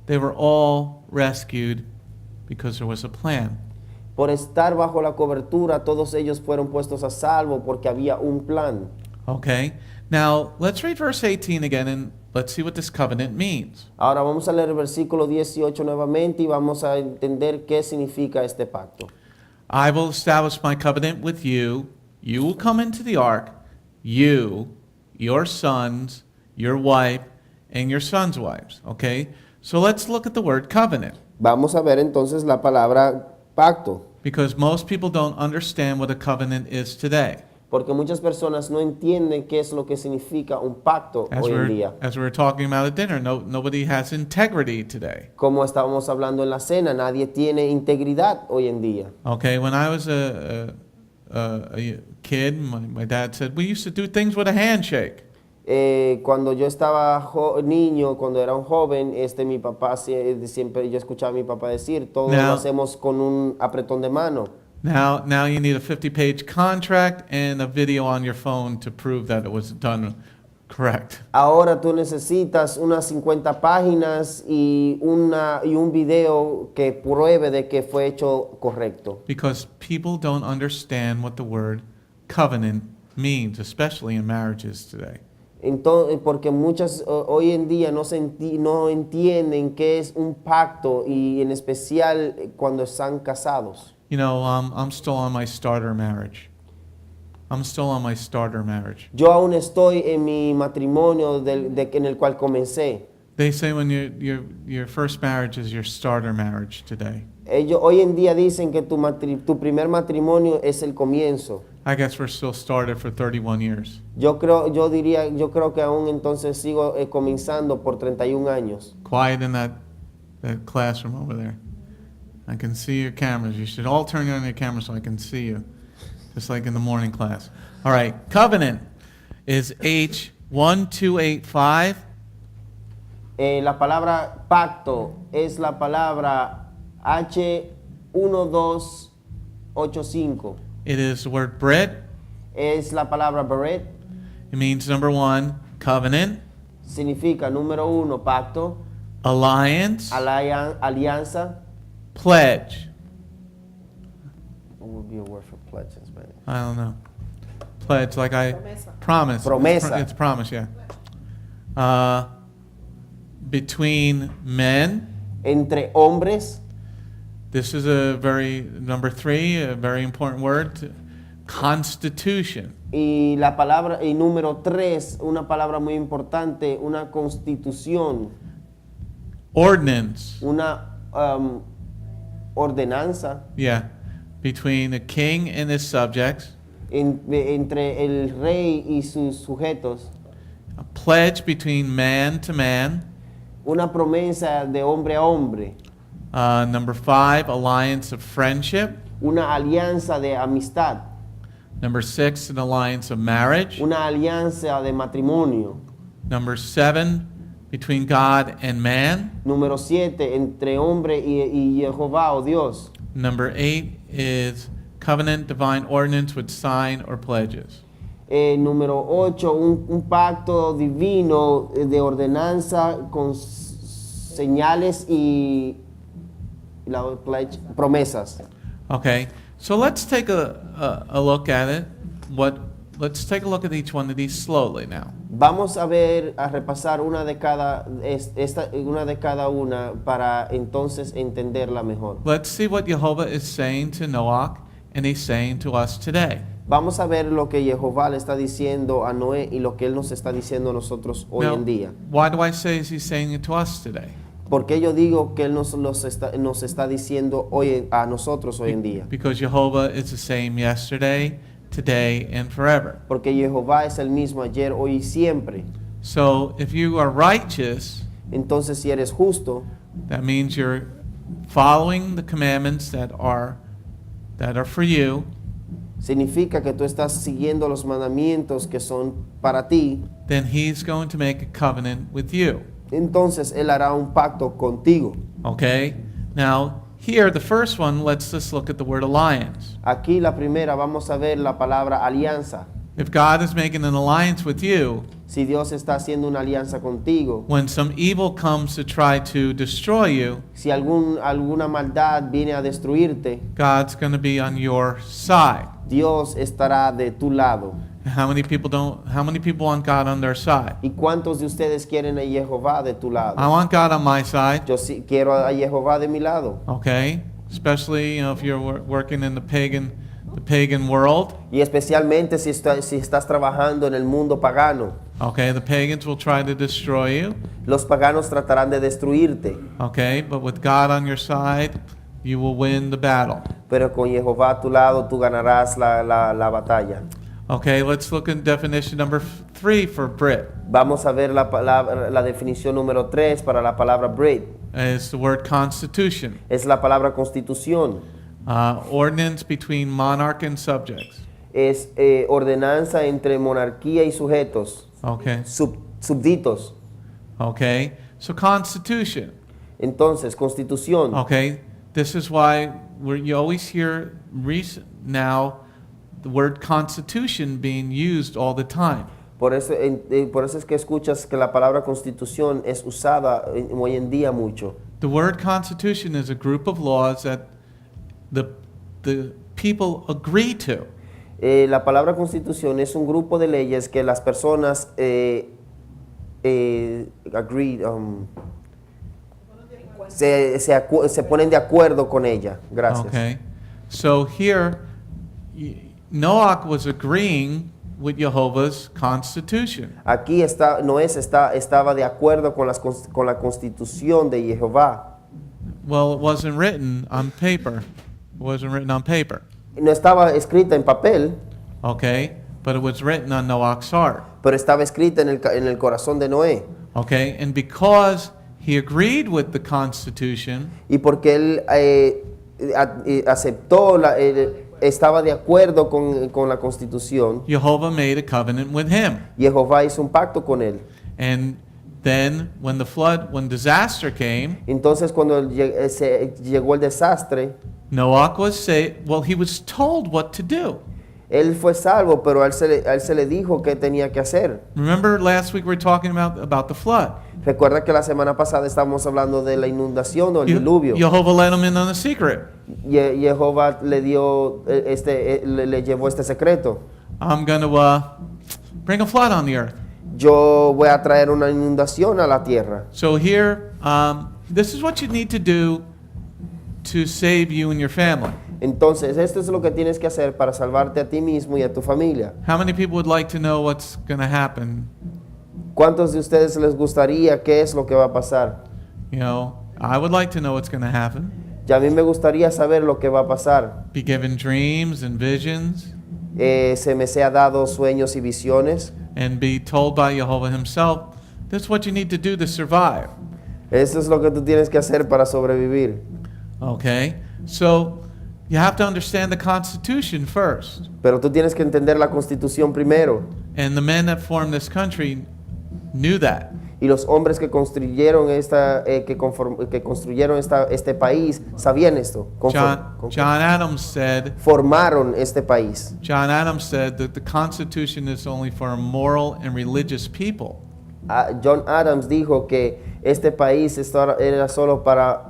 they were all rescued because there was a plan. Por estar bajo la cobertura, todos ellos fueron puestos a salvo porque había un plan. Okay? Now, let's read verse 18 again and let's see what this covenant means. Ahora vamos a leer el versículo 18 nuevamente y vamos a entender qué significa este pacto. I will establish my covenant with you. You will come into the ark, you, your sons, your wife, and your sons' wives. Okay? So let's look at the word covenant. Vamos a ver entonces la palabra pacto, Because most people don't understand what a covenant is today. porque muchas personas no entienden qué es lo que significa un pacto hoy en día. As we were talking about at dinner, nobody has integrity today. Como estábamos hablando en la cena, nadie tiene integridad hoy en día. Okay, when I was a kid, my dad said, we used to do things with a handshake. Cuando yo estaba niño, cuando era un joven, mi papá siempre yo escuchaba a mi papá decir, todo lo hacemos con un apretón de mano. Now you need a 50-page contract and a video on your phone to prove that it was done correct. Ahora tú necesitas unas 50 páginas y un video que pruebe de que fue hecho correcto. Because people don't understand what the word covenant means, especially in marriages today. Entonces, porque hoy en día no entienden qué es un pacto y en especial cuando están casados. You know, I'm still on my starter marriage. Yo aún estoy en mi matrimonio en el cual comencé. They say when your first marriage is your starter marriage today. Ellos hoy en día dicen que tu primer matrimonio es el comienzo. I guess we're still started for 31 years. Yo creo que aún entonces sigo comenzando por 31 años. Quiet in that classroom over there. I can see your cameras. You should all turn on your cameras so I can see you. Just like in the morning class. All right, covenant is H1285. La palabra pacto es la palabra H1285. It is the word Brit. Es la palabra beret. It means number 1, covenant. Significa número 1, pacto. Alliance. Alianza. Pledge. What would be a word for pledge in Spanish? I don't know. Pledge, like I Promesa. promise. Promesa. It's promise, yeah. Between men. Entre hombres. This is number 3, a very important word. Constitution. Y número 3, una palabra muy importante, una constitución. Ordinance. Una ordenanza. Yeah. Between the king and his subjects. Entre el rey y sus sujetos. A pledge between man to man. Una promesa de hombre a hombre. Number 5, alliance of friendship. Una alianza de amistad. Number 6, an alliance of marriage. Una alianza de matrimonio. Number 7, between God and man. Número 7, entre hombre y Jehová o Dios. Number 8 is covenant, divine ordinance with sign or pledges. Número 8, un pacto divino de ordenanza con señales y promesas. Okay, so let's take a look at it. Let's take a look at each one of these slowly now. Vamos a repasar una de cada una para entonces entenderla mejor. Let's see what Jehovah is saying to Noach and he's saying to us today. Vamos a ver lo que Jehová le está diciendo a Noé y lo que él nos está diciendo a nosotros hoy Now, en día. why do I say he's saying it to us today? Porque yo digo que él nos está diciendo a nosotros hoy en día. Because Jehovah is the same yesterday, today, and forever. Porque Jehová es el mismo ayer, hoy y siempre. So if you are righteous, Entonces, si eres justo, that means you're following the commandments that are for you. significa que tú estás siguiendo los mandamientos que son para ti. Then he's going to make a covenant with you. Entonces él hará un pacto contigo. Okay? Now, here, the first one, let's just look at the word alliance. Aquí la primera vamos a ver la palabra alianza. If God is making an alliance with you, Si Dios está haciendo una alianza contigo, when some evil comes to try to destroy you, si alguna maldad viene a destruirte, God's going to be on your side. Dios estará de tu lado. How many people want God on their side? ¿Y cuántos de ustedes quieren a Jehová de tu lado? I want God on my side. Yo sí quiero a Jehová de mi lado. Okay? Especially, if you're working in the pagan world. Y especialmente si estás trabajando en el mundo pagano. Okay, the pagans will try to destroy you. Los paganos tratarán de destruirte. Okay, but with God on your side, you will win the battle. Pero con Jehová a tu lado tú ganarás la batalla. Okay, let's look at definition number 3 for Brit. Vamos a ver la definición número 3 para la palabra Brit. It's the word constitution. Es la palabra constitución. Ordinance between monarch and subjects. Es ordenanza entre monarquía y sujetos. Okay, Súbditos. okay. So constitution. Entonces, constitución. Okay, this is why you always hear now the word constitution being used all the time. Por eso es que escuchas que la palabra constitución es usada hoy en día mucho. The word constitution is a group of laws that the people agree to. La palabra constitución es un grupo de leyes que las personas se ponen de acuerdo con ella. Gracias. Okay, so here Noach was agreeing with Jehovah's constitution. Aquí Noé estaba de acuerdo con la constitución de Jehová. Well, it wasn't written on paper. It wasn't written on paper. No estaba escrita en papel, Okay, but it was written on Noach's heart. pero estaba escrita en el corazón de Noé. Okay, and because he agreed with the constitution, Y porque él aceptó, estaba de acuerdo con la constitución, Jehovah made a covenant with him. Jehová hizo un pacto con él. And then when disaster came, Entonces cuando llegó el desastre, Noach was he was told what to do. él fue salvo, pero a él se le dijo qué tenía que hacer. Remember last week we were talking about the flood. Recuerda que la semana pasada estábamos hablando de la inundación o el diluvio. Jehovah let him in on a secret. Jehová le llevó este secreto. I'm going to bring a flood on the earth. Yo voy a traer una inundación a la tierra. So here, this is what you need to do to save you and your family. Entonces, esto es lo que tienes que hacer para salvarte a ti mismo y a tu familia. How many people would like to know what's going to happen? ¿Cuántos de ustedes les gustaría qué es lo que va a pasar? You know, I would like to know what's going to happen. Ya a mí me gustaría saber lo que va a pasar. Be given dreams and visions Se me sea dado sueños y visiones. and be told by Jehovah himself, this is what you need to do to survive. Eso es lo que tú tienes que hacer para sobrevivir. Okay? So, you have to understand the Constitution first. Pero tú tienes que entender la Constitución primero. And the men that formed this country knew that. Y los hombres que construyeron este país sabían esto. John Adams said Formaron este país. that the Constitution is only for moral and religious people. John Adams dijo que este país era solo para,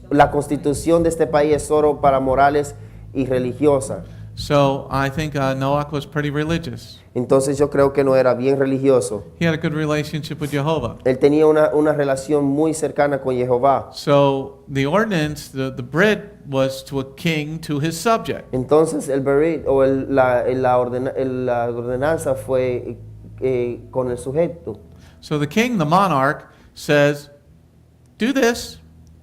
la constitución de este país es solo para morales y religiosas. So I think Noach was pretty religious. Entonces yo creo que no era bien religioso. He had a good relationship with Jehovah. Él tenía una relación muy cercana con Jehová. So the ordinance, the Brit, was to a king to his subject. Entonces el berit o la ordenanza fue con el sujeto. So the king, the monarch, says, do this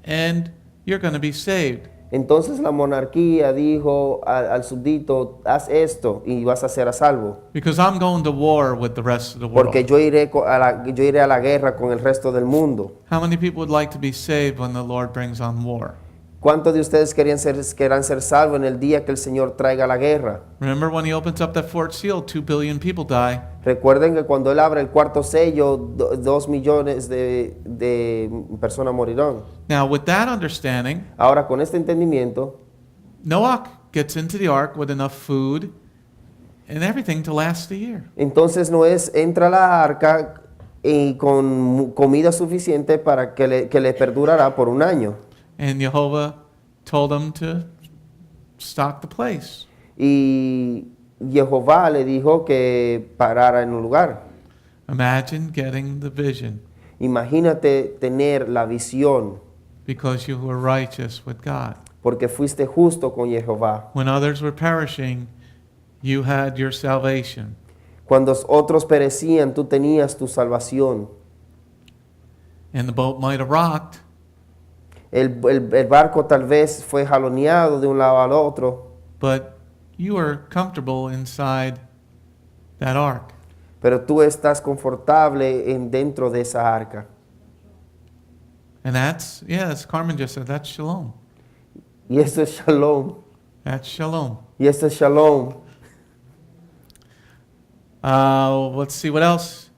and you're going to be saved. Entonces la monarquía dijo al súbdito, haz esto y vas a ser a salvo. Because I'm going to war with the rest of the world. Porque yo iré a la guerra con el resto del mundo. How many people would like to be saved when the Lord brings on war? ¿Cuántos de ustedes querrán ser salvos en el día que el Señor traiga la guerra? Remember when he opens up that fourth seal, 2 billion people die. Recuerden que cuando Él abre el cuarto sello, 2 millones de personas morirán. Now with that understanding, Ahora, con este entendimiento, Noach gets into the ark with enough food and everything to last the year. entonces Noé entra a la arca y con comida suficiente para que le perdurará por un año. And Jehovah told him to stock the place. Y Jehová le dijo que parara en un lugar. Imagine getting the vision Imagínate tener la visión because you were righteous with God. porque fuiste justo con Jehová. When others were perishing, you had your salvation. Cuando otros perecían, tú tenías tu salvación. And the boat might have rocked, El barco tal vez fue jaloneado de un lado al otro, but you were comfortable inside that ark. pero tú estás confortable dentro de esa arca. And that's, as Carmen just said, that's shalom. Y esto es shalom. That's shalom. Y esto es shalom. Let's see what else.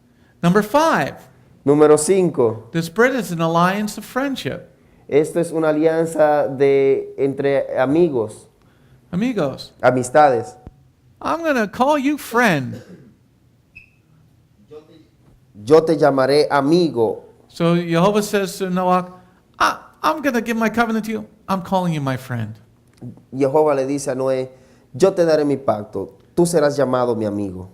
Number 5. Número 5. This Brit is an alliance of friendship. Esto es una alianza entre amigos, Amigos, amistades. I'm going to call you friend. Yo te llamaré amigo. So Jehovah says to Noach, I'm going to give my covenant to you. I'm calling you my friend. Jehová le dice a Noé, yo te daré mi pacto, tú serás llamado mi amigo.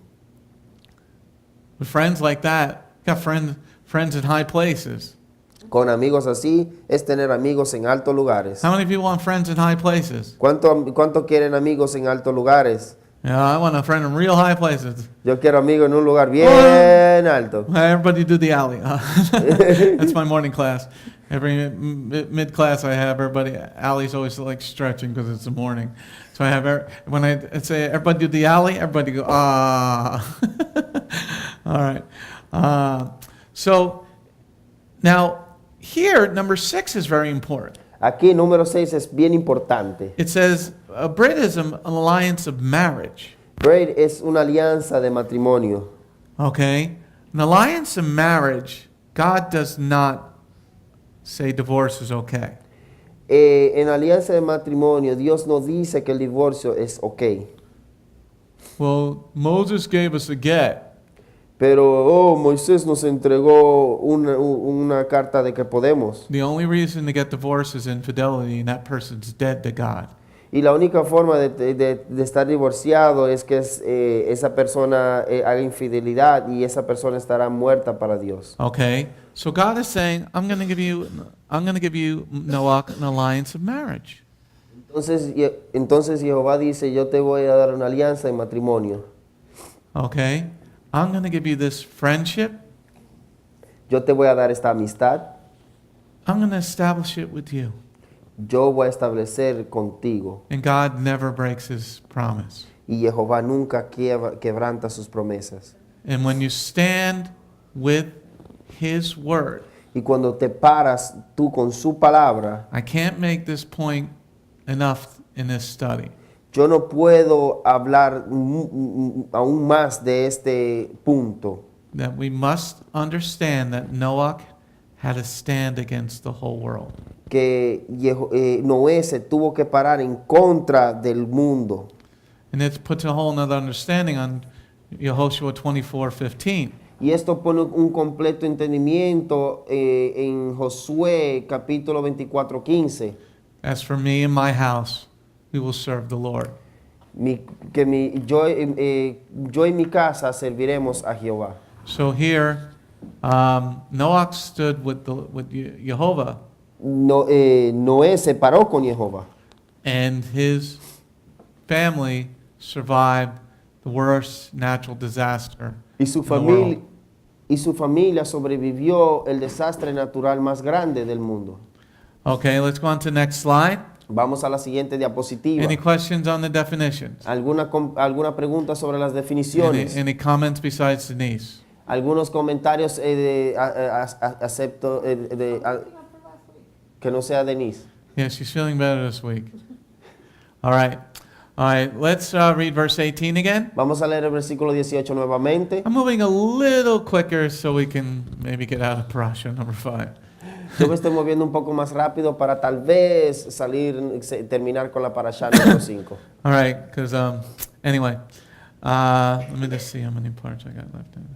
With friends like that, got friends in high places. Con amigos así es tener amigos en altos lugares. How many people want friends in high places? ¿Cuánto quieren amigos en altos lugares? Yeah, I want a friend in real high places. Yo quiero amigos en un lugar bien alto. Everybody do the alley. That's my morning class. Every mid-class I have everybody, alley's always like stretching because it's the morning. So I have, when I say everybody do the alley, everybody go, ah. All right. So now here, number 6 is very important. Aquí número 6 es bien importante. It says, a Brit is an alliance of marriage. Braid es una alianza de matrimonio. Okay? An alliance of marriage, God does not say divorce is okay. En alianza de matrimonio, Dios no dice que el divorcio es ok. Well, Moses gave us a get. Pero, Moisés nos entregó una carta de que podemos. The only reason to get divorced is infidelity, and that person's dead to God. Y la única forma de estar divorciado es que esa persona haga infidelidad y esa persona estará muerta para Dios. Okay? So God is saying, I'm going to give you Noach an alliance of marriage. Entonces Jehová dice, yo te voy a dar una alianza de matrimonio. Okay? I'm going to give you this friendship. Yo te voy a dar esta amistad. I'm going to establish it with you. Yo voy a establecer contigo. And God never breaks his promise. Y Jehová nunca quebranta sus promesas. And when you stand with his word, Y cuando te paras tú con su palabra, I can't make this point enough in this study. yo no puedo hablar aún más de este punto. That we must understand that Noach had to stand against the whole world. Que Noé se tuvo que parar en contra del mundo. And it puts a whole nother understanding on Yehoshua 24:15. Y esto pone un completo entendimiento en Josué capítulo 24:15. As for me and my house, we will serve the Lord. Yo y mi casa serviremos a Jehová. So here, Noah stood with Jehovah, Noé se paró con Jehová and his family survived the worst natural disaster y su in the world. familia sobrevivió el desastre natural más grande del mundo. Okay, let's go on to the next slide. Vamos a la siguiente diapositiva. Any questions on the definitions? ¿Alguna pregunta sobre las definiciones? Any comments besides Denise? Algunos comentarios que no sea Denise. Yeah, she's feeling better this week. All right. Let's read verse 18 again. Vamos a leer el versículo 18 nuevamente. I'm moving a little quicker so we can maybe get out of Parasha number 5. Yo me estoy moviendo un poco más rápido para tal vez terminar con la parasha número 5. All right, because anyway, let me just see how many parts I got left in.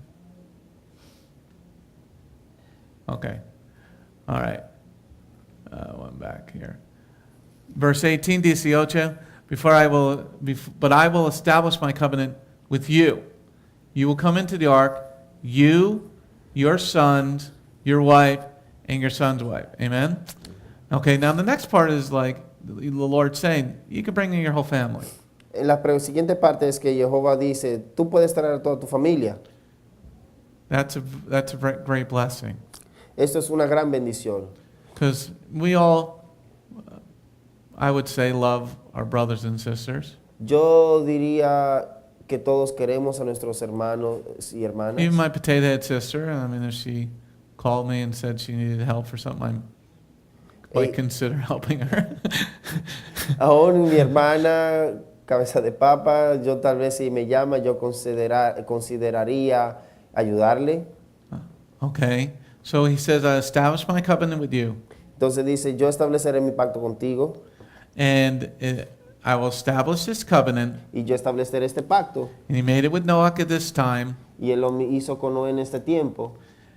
Okay, all right, one back here. Verse 18, 18. But I will establish my covenant with you. You will come into the ark, you, your sons, your wife, and your son's wife. Amen? Okay, now the next part is like the Lord saying, you can bring in your whole family. La siguiente parte es que Jehová dice, tú puedes traer a toda tu familia. That's a great blessing. Esto es una gran bendición. Because we all, I would say, love our brothers and sisters. Yo diría que todos queremos a nuestros hermanos y hermanas. Even my potato head sister, I mean, if she called me and said she needed help for something, I might consider helping her. Aún mi hermana, cabeza de papa, yo tal vez si me llama, yo consideraría ayudarle. Okay, so he says, I establish my covenant with you. Entonces dice, yo estableceré mi pacto contigo. And I will establish this covenant. Y yo estableceré este pacto. And he made it with Noah at this time. Y él lo hizo con Noé en este tiempo.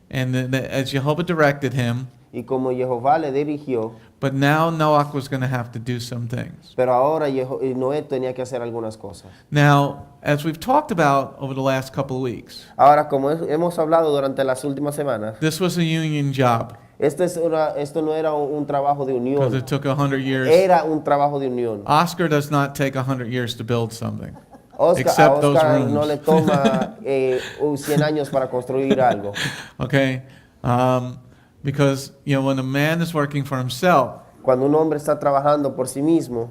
And as Jehovah directed him. Y como Jehová le dirigió. But now Noah was going to have to do some things. Pero ahora Noé tenía que hacer algunas cosas. Now, as we've talked about over the last couple of weeks. Ahora, como hemos hablado durante las últimas semanas. This was a union job. Esto no era un trabajo de unión. Because it took 100 years. Era un trabajo de unión. Oscar does not take 100 years to build something. Oscar no le toma 100 años para construir algo. Okay, because when a man is working for himself, cuando un hombre está trabajando por sí mismo,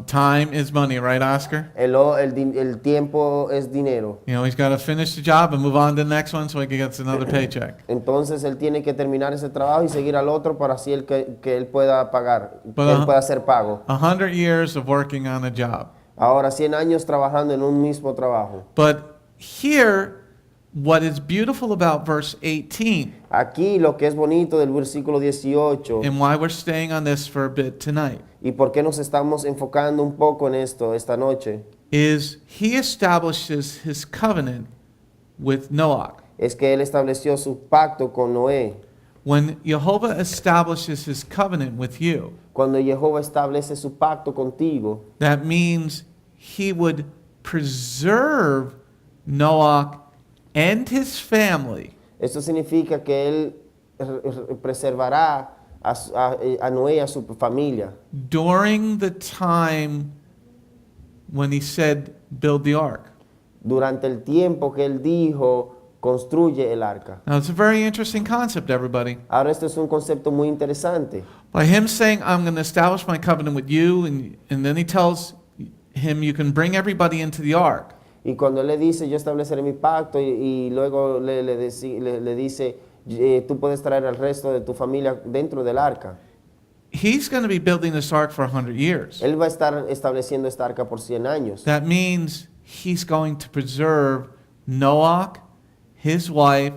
time is money, right, Oscar? El tiempo es dinero. He's got to finish the job and move on to the next one so he gets another paycheck. Entonces él tiene que terminar ese trabajo y seguir al otro para así que él pueda pagar, que él pueda hacer pago. 100 years of working on a job. Ahora 100 años trabajando en un mismo trabajo. But here, what is beautiful about verse 18, aquí lo que es bonito del versículo 18, and why we're staying on this for a bit tonight, y por qué nos estamos enfocando un poco en esto esta noche, is he establishes his covenant with Noah. Es que él estableció su pacto con Noé. When Jehovah establishes his covenant with you, cuando Jehová establece su pacto contigo, that means he would preserve Noah and his family. Esto significa que él preservará a Noé y a su familia. During the time when he said, build the ark. Durante el tiempo que él dijo, construye el arca. Now it's a very interesting concept, everybody. Ahora esto es un concepto muy interesante. By him saying, I'm going to establish my covenant with you, and then he tells him, you can bring everybody into the ark. Y cuando él le dice, yo estableceré mi pacto, y luego le dice, tú puedes traer al resto de tu familia dentro del arca. He's going to be building this ark for 100 years. Él va a estar estableciendo esta arca por 100 años. That means he's going to preserve Noah, his wife,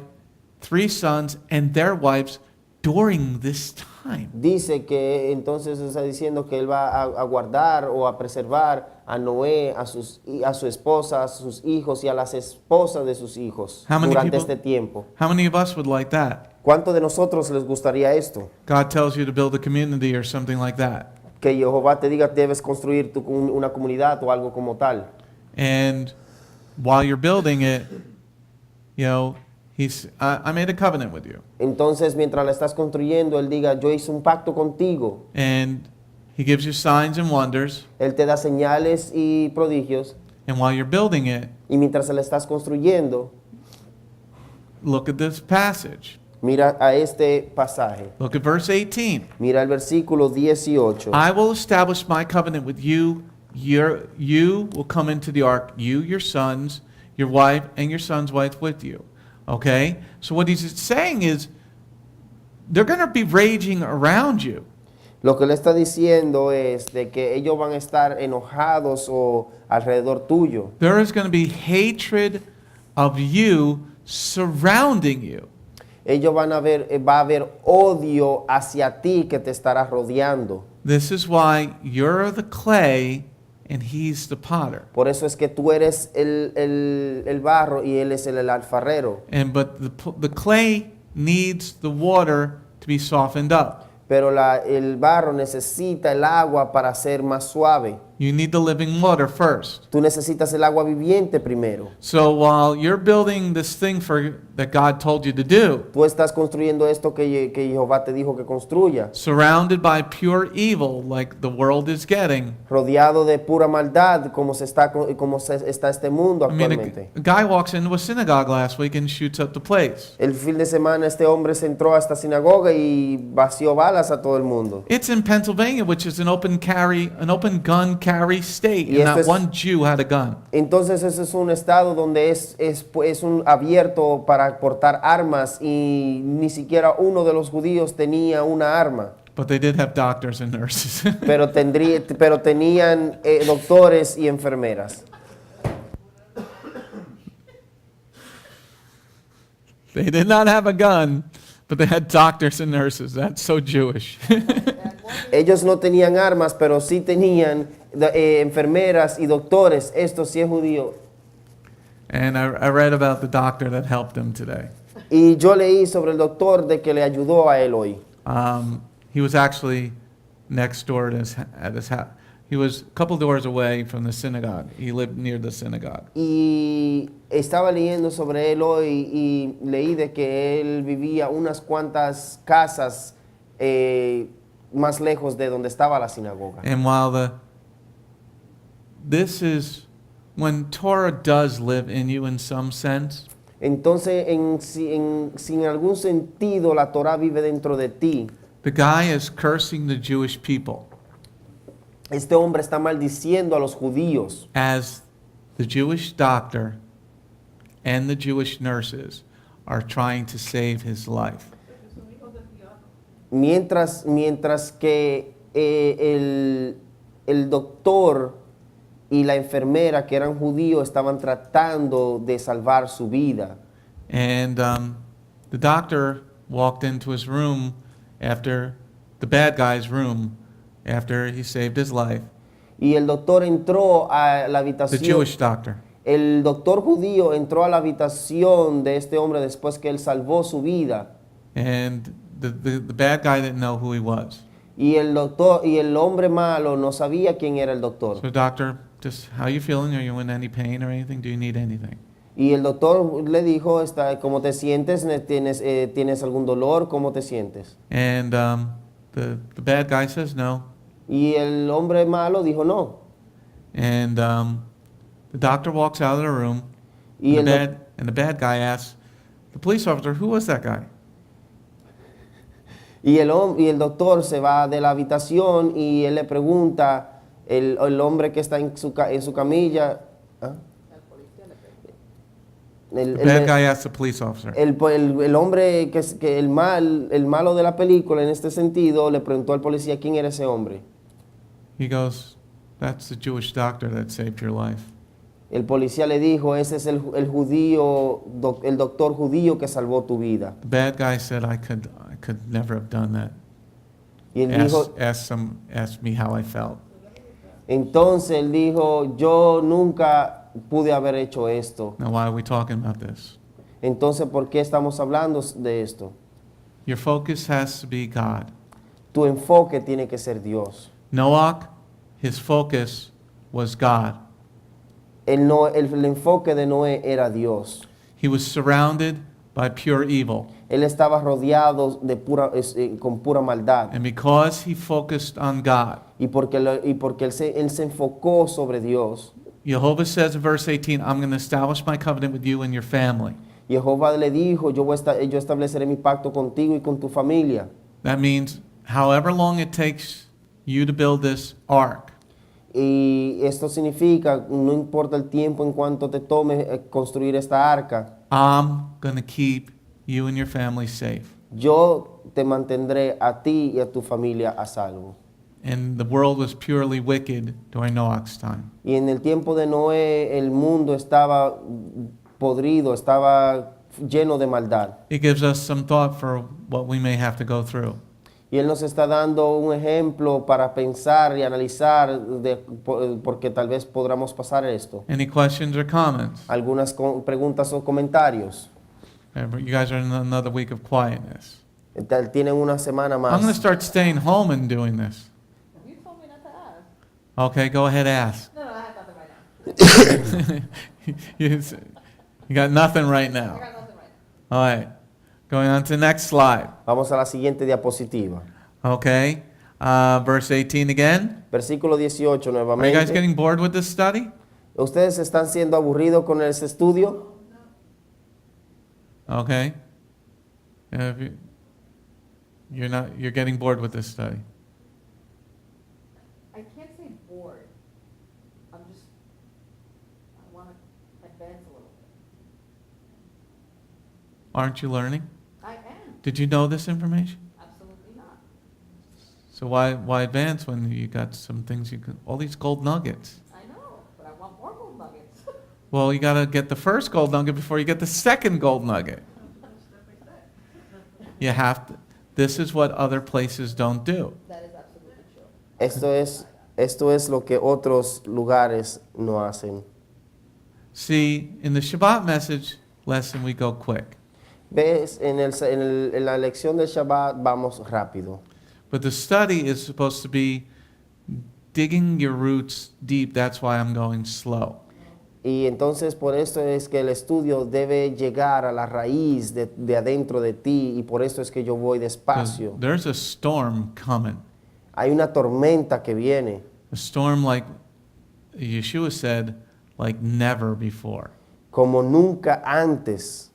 3 sons, and their wives during this time. time. Dice que entonces está diciendo que él va a guardar o a preservar a Noé, a su esposa, a sus hijos y a las esposas de sus hijos How many durante people- este tiempo. How many of us would like that? ¿Cuánto de nosotros les gustaría esto? God tells you to build a community or something like that. Que Jehová te diga debes construir una comunidad o algo como tal. And while you're building it, you know, I made a covenant with you. Entonces, mientras la estás construyendo, él diga, yo hice un pacto contigo. And he gives you signs and wonders. Él te da señales y prodigios. And while you're building it, Y mientras la estás construyendo, look at this passage. mira a este pasaje. Look at verse 18. Mira el versículo 18. I will establish my covenant with you. You will come into the ark, you, your sons, your wife, and your son's wife with you. Okay? So what he's saying is, they're going to be raging around you. Lo que le está diciendo es de que ellos van a estar enojados o alrededor tuyo. There is going to be hatred of you surrounding you. Ellos van a ver, va a haber odio hacia ti que te estará rodeando. This is why you're the clay and he's the potter. Por eso es que tú eres el barro y él es el alfarero. But the clay needs the water to be softened up. Pero el barro necesita el agua para ser más suave. You need the living water first. Tú necesitas el agua viviente primero. So while you're building this thing that God told you to do, Tú estás construyendo esto que Jehová te dijo que construya. surrounded by pure evil like the world is getting. Rodeado de pura maldad como está este mundo I mean, actualmente. a guy walks into a synagogue last week and shoots up the place. El fin de semana este hombre se entró a esta sinagoga y vació balas a todo el mundo. It's in Pennsylvania, which is an open gun carry state, Y and esto not es- one Jew had a gun. Entonces ese es un estado donde es un abierto para portar armas y ni siquiera uno de los judíos tenía una arma. But they did have doctors and nurses. Pero tenían doctores y enfermeras. They did not have a gun, but they had doctors and nurses. That's so Jewish. Ellos no tenían armas, pero sí tenían enfermeras y doctores. Esto sí es judío. And I read about the doctor that helped him today. Y yo leí sobre el doctor de que le ayudó a él hoy. He was actually next door at his house. He was a couple doors away from the synagogue. He lived near the synagogue. Y estaba leyendo sobre él hoy y leí de que él vivía unas cuantas casas más lejos de donde estaba la sinagoga. And while this is when Torah does live in you in some sense, Entonces, sin algún sentido, la Torah vive dentro de ti. the guy is cursing the Jewish people Este hombre está maldiciendo a los judíos. as the Jewish doctor and the Jewish nurses are trying to save his life. Mientras que el doctor y la enfermera, que eran judíos, estaban tratando de salvar su vida. And the doctor walked into his room after the bad guy's room after he saved his life. Y el doctor entró a la The habitación. Jewish doctor. El doctor judío entró a la habitación de este hombre después que él salvó su vida. And the bad guy didn't know who he was. Y el hombre malo no sabía quién era el doctor. So doctor, just how you feeling? Are you in any pain or anything? Do you need anything? Y el doctor le dijo, ¿cómo te sientes? ¿Tienes algún dolor? ¿Cómo te sientes? And the bad guy says no. Y el hombre malo dijo no. And the doctor walks out of the room. Y And el, the bad guy asks the police officer, who was that guy? y el doctor se va de la habitación y él le pregunta, el hombre que está en su camilla, ¿ah? The bad guy asks the police officer. El hombre el malo de la película en este sentido le preguntó al policía quién era ese hombre. He goes, that's the Jewish doctor that saved your life. El policía le dijo, ese es el doctor judío que salvó tu vida. The bad guy said, I could never have done that. Y él dijo, asked me how I felt. entonces él dijo, yo nunca pude haber hecho esto. Now, why are we talking about this? Entonces, ¿por qué estamos hablando de esto? Your focus has to be God. Tu enfoque tiene que ser Dios. Noah, his focus was God. El enfoque de Noé era Dios. He was surrounded by pure evil. Él estaba rodeado de con pura maldad. And because he focused on God, Y porque él se enfocó sobre Dios. Jehovah says in verse 18, I'm going to establish my covenant with you and your family. Jehová le dijo, yo estableceré mi pacto contigo y con tu familia. That means however long it takes you to build this ark, Y esto significa, no importa el tiempo en cuanto te tome construir esta arca, I'm going to keep you and your family safe. yo te mantendré a ti y a tu familia a salvo. And the world was purely wicked during Noah's time. Y en el tiempo de Noé, el mundo estaba podrido, estaba lleno de maldad. It gives us some thought for what we may have to go through. Y Él nos está dando un ejemplo para pensar y analizar, porque tal vez podamos pasar esto. Any questions or comments? Algunas preguntas o comentarios. You guys are in another week of quietness. Tienen una semana I'm going to más. start staying home and doing this. You told me not to ask. Okay, go ahead, ask. No, I have nothing right now. You got nothing right I now. got nothing right now. All right, going on to the next slide. Vamos a la siguiente diapositiva. Okay, verse 18 again. Versículo 18 Are you guys nuevamente. getting bored with this study? ¿Ustedes están siendo aburridos con ese estudio? Okay. If you're getting bored with this study. I can't say bored. I want to advance a little bit. Aren't you learning? I am. Did you know this information? Absolutely not. So why advance when you got some things all these gold nuggets? I know, but I want more gold nuggets. Well, you got to get the first gold nugget before you get the second gold nugget. You have to. This is what other places don't do. That is absolutely true. Esto es lo que otros lugares no hacen. See, in the Shabbat message lesson, we go quick. ¿Ves? En la lección del Shabbat vamos rápido. But the study is supposed to be digging your roots deep. That's why I'm going slow. Y entonces por eso es que el estudio debe llegar a la raíz de adentro de ti y por eso es que yo voy 'Cause despacio. there's a storm coming. Hay una tormenta que viene, A storm like Yeshua said, like never before. como nunca antes.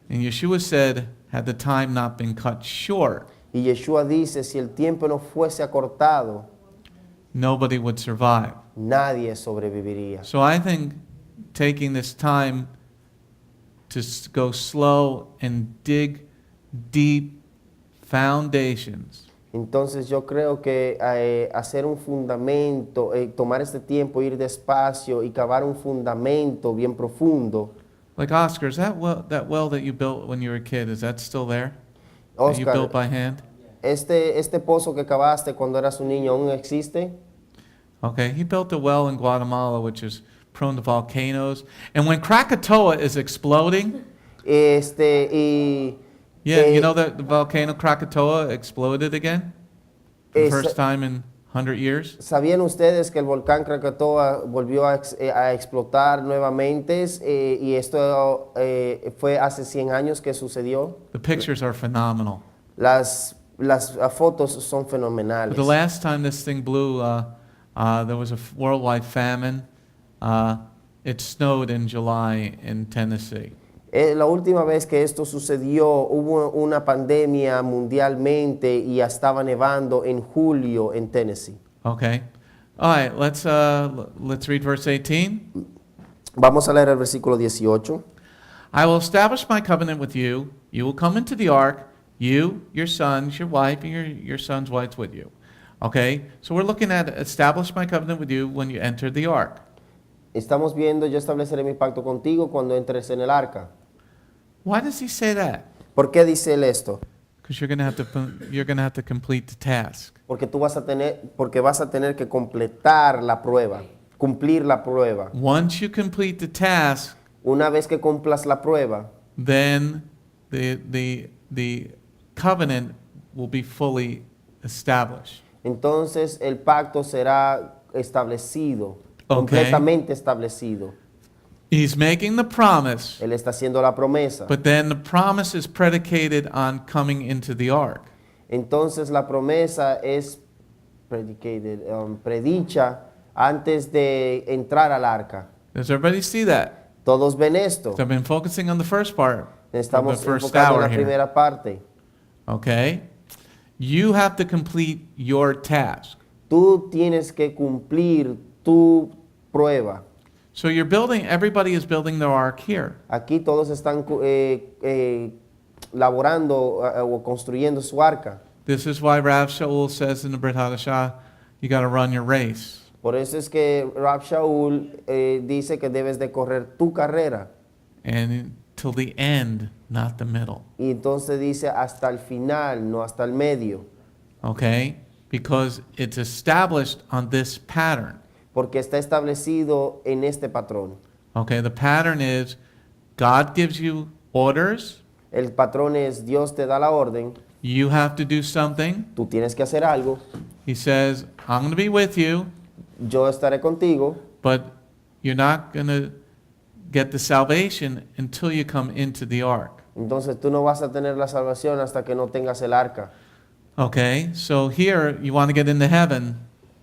And Yeshua said, had the time not been cut short, Y Yeshua dice, si el tiempo no fuese acortado, nobody would survive. nadie sobreviviría. So I think taking this time to go slow and dig deep foundations Entonces yo creo que hacer un fundamento, tomar este tiempo, ir despacio y cavar un fundamento bien profundo. like Oscar, is that well that you built when you were a kid, is that still there? That you Oscar, built by hand? este pozo que cavaste cuando eras un niño, ¿aún existe? Okay, he built a well in Guatemala which is prone to volcanoes. And when Krakatoa is exploding, Y yeah, you know that the volcano Krakatoa exploded again? For the Es- first time in 100 years? ¿sabían ustedes que el volcán Krakatoa volvió a explotar nuevamente? Y esto fue hace 100 años que sucedió. The pictures are phenomenal. Las fotos son But fenomenales. the last time this thing blew, there was a worldwide famine. It snowed in July in Tennessee. La última vez que esto sucedió, hubo una pandemia mundialmente y ya estaba nevando en julio en Tennessee. Okay. All right, let's read verse 18. Vamos a leer el versículo 18. I will establish my covenant with you. You will come into the ark, you, your sons, your wife, and your son's wives with you. Okay? So we're looking at establish my covenant with you when you enter the ark. Estamos viendo, yo estableceré mi pacto contigo cuando entres en el arca. Why does he say that? ¿Por qué dice él esto? Because you're gonna have to complete the task. porque vas a tener que completar la prueba, cumplir la prueba. Once you complete the task, Una vez que cumplas la prueba, then the covenant will be fully established. entonces el pacto será establecido, completamente establecido. He's making the promise, Él está haciendo la promesa. but then the promise is predicated on coming into the ark. Entonces la promesa es predicha antes de entrar al arca. Does everybody see that? Todos ven esto. So I've been focusing on the first part, Estamos the first enfocando en hour la here. primera parte. Okay? You have to complete your task. Tú tienes que cumplir tu prueba. So you're building, everybody is building their ark here. Aquí todos están laborando o construyendo su arca. This is why Rav Shaul says in the Brit Hadashah, you got to run your race. Por eso es que Rab Shaul dice que debes de correr tu carrera. And till the end, not the middle. Y entonces dice hasta el final, no hasta el medio. Okay? Because it's established on this pattern. Porque está establecido en este patrón. Okay, the pattern is God gives you orders, El patrón es Dios te da la orden, you have to do something. tú tienes que hacer algo, He says, I'm going to be with you, yo estaré contigo, but you're not going to get the salvation until you come into the ark. entonces tú no vas a tener la salvación hasta que no tengas el arca. Okay, so here you want to get into heaven,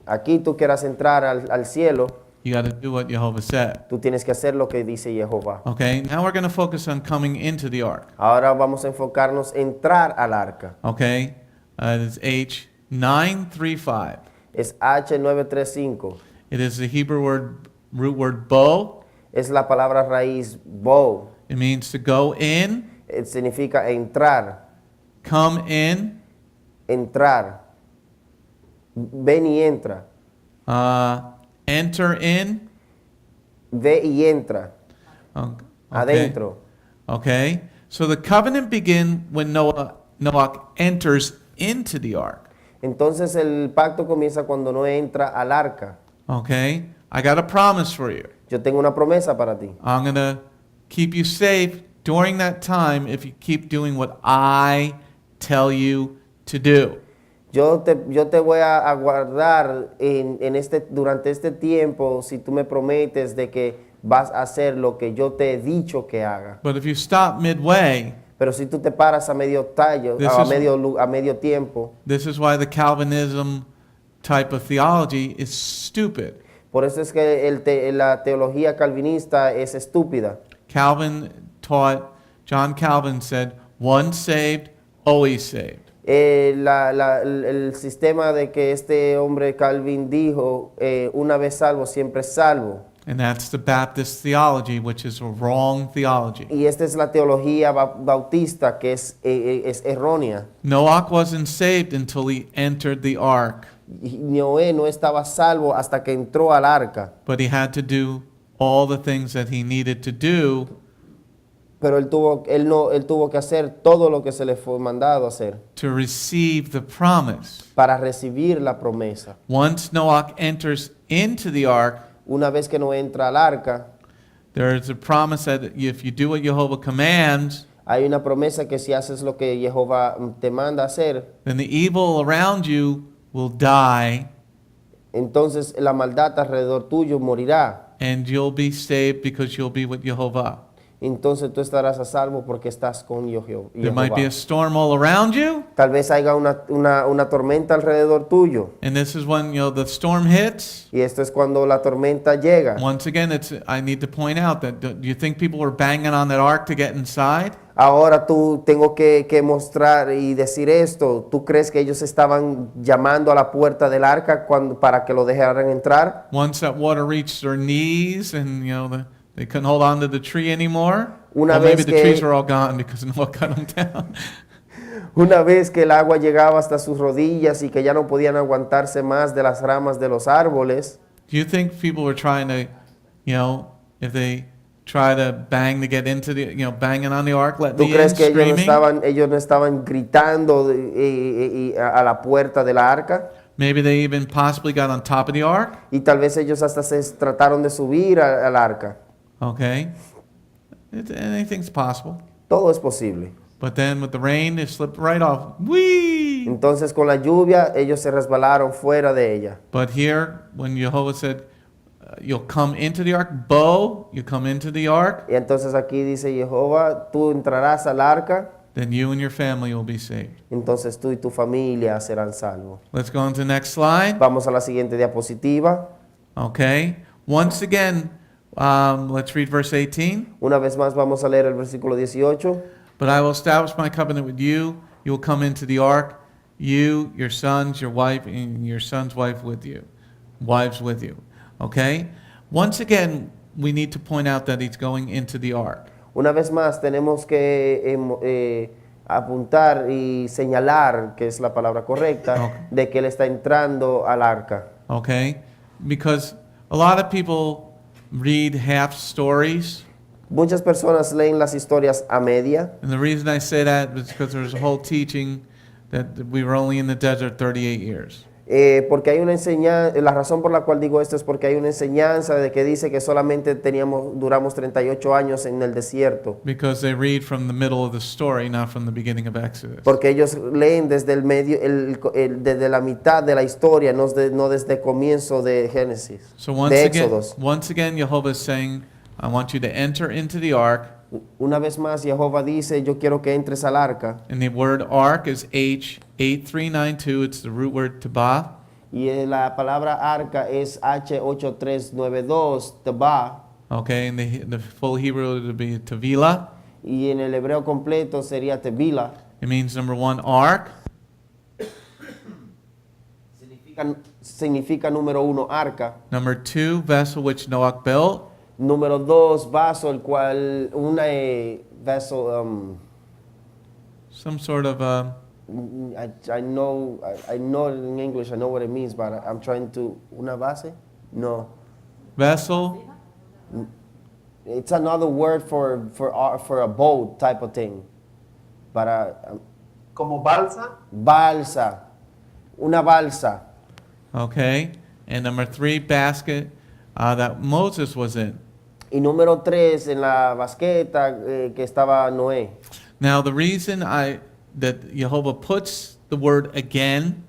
Aquí tú quieras entrar al cielo, you got to do what Jehovah said. tú tienes que hacer lo que dice Jehová. Okay, now we're going to focus on coming into the ark. Ahora vamos a enfocarnos en entrar al arca. Okay, it's H935. Es H935, It is the Hebrew root word bo. es la palabra raíz bo, It means to go in, significa entrar, come in, entrar, ven y entra, enter in. ve y entra, Okay. adentro. Okay. So the covenant begins when Noah enters into the ark. Entonces el pacto comienza cuando no entra al arca. Okay. I got a promise for you. Yo tengo una promesa para ti. I'm going to keep you safe during that time if you keep doing what I tell you to do. Yo te voy a guardar durante este tiempo si tú me prometes de que vas a hacer lo que yo te he dicho que haga. But if you stop midway, Pero si tú te paras a medio tallo, This a is- medio tiempo, this is why the Calvinism type of theology is stupid. por eso es que la teología calvinista es estúpida. John Calvin said, once saved, always saved. El sistema de que este hombre Calvin dijo, una vez salvo, siempre salvo. And that's the Baptist theology, which is a wrong theology. Y esta es la teología bautista que es errónea. Noah wasn't saved until he entered the ark, Noé no estaba salvo hasta que entró al arca, but he had to do all the things that he needed to do pero él tuvo que hacer todo lo que se le fue mandado hacer to receive the promise. para recibir la promesa. Once Noah enters into the ark, Una vez que no entra al arca, there is a promise that if you do what Jehovah commands, hay una promesa que si haces lo que Jehová te manda hacer, then the evil around you will die entonces la maldad alrededor tuyo morirá. and you'll be saved because you'll be with Jehovah. Entonces tú estarás a salvo porque estás con Jehová. There might be a storm all around you, Tal vez haya una tormenta alrededor tuyo. and this is when the storm hits. Y esto es cuando la tormenta llega. Once again, I need to point out that do you think people were banging on that ark to get inside? Ahora tengo que mostrar y decir esto. ¿Tú crees que ellos estaban llamando a la puerta del arca para que lo dejaran entrar? Once that water reached their knees, and they couldn't hold on to the tree anymore. Una Well, maybe vez the que- trees were all gone because Noah cut them down. Una vez que el agua llegaba hasta sus rodillas y que ya no podían aguantarse más de las ramas de los árboles, Do you think people were trying to, if they try to bang to get into the, banging on the ark, let ¿Tú me in, crees que screaming? ellos no estaban gritando a la puerta de la arca? Maybe they even possibly got on top of the ark. Y tal vez ellos hasta se trataron de subir al arca. Okay. Anything's possible. Todo es posible. But then with the rain, they slipped right off. Whee! Entonces con la lluvia ellos se resbalaron fuera de ella. But here, when Jehovah said, you'll come into the ark, you come into the ark, Y entonces aquí dice Jehová, tú entrarás al arca, then you and your family will be saved. entonces tú y tu familia serán salvos. Let's go on to the next slide. Vamos a la siguiente diapositiva. Okay. Once again, let's read verse 18. Una vez más vamos a leer el versículo 18. But I will establish my covenant with you. You will come into the ark, you, your sons, your wife, and your son's wife with you. Wives with you. Okay? Once again, we need to point out that he's going into the ark. Una vez más tenemos que apuntar y señalar, que es la palabra correcta, de que él está entrando al arca. Okay? Because a lot of people read half stories. Muchas personas leen las historias a media. And the reason I say that is because there's a whole teaching that we were only in the desert 38 years. Porque hay una enseñanza, la razón por la cual digo esto es porque hay una enseñanza de que dice que solamente duramos 38 años en el desierto. Because they read from the middle of the story, not from the beginning of Exodus. Porque ellos leen desde el medio, desde la mitad de la historia, no desde el comienzo de Génesis, So de Éxodos. once again, Jehovah is saying, I want you to enter into the ark. Una vez más, Jehová dice, yo quiero que entres al arca. And the word ark is H8392. It's the root word tabah. Y la palabra arca es H8392, teba. Okay, and the full Hebrew would be tevila. Y en el hebreo completo sería tevila. It means number one, ark. Significa número uno, arca. Number two, vessel which Noah built. Número dos, vaso, el cual, una vessel, Some sort of, I know in English, I know what it means, but I'm trying to, una base? No. vessel. It's another word for a boat type of thing. Para, Como balsa. balsa, una balsa. Okay. And number three, basket that Moses was in. Y número tres, en la basqueta que estaba Noé. Now, the reason that Jehovah puts the word again,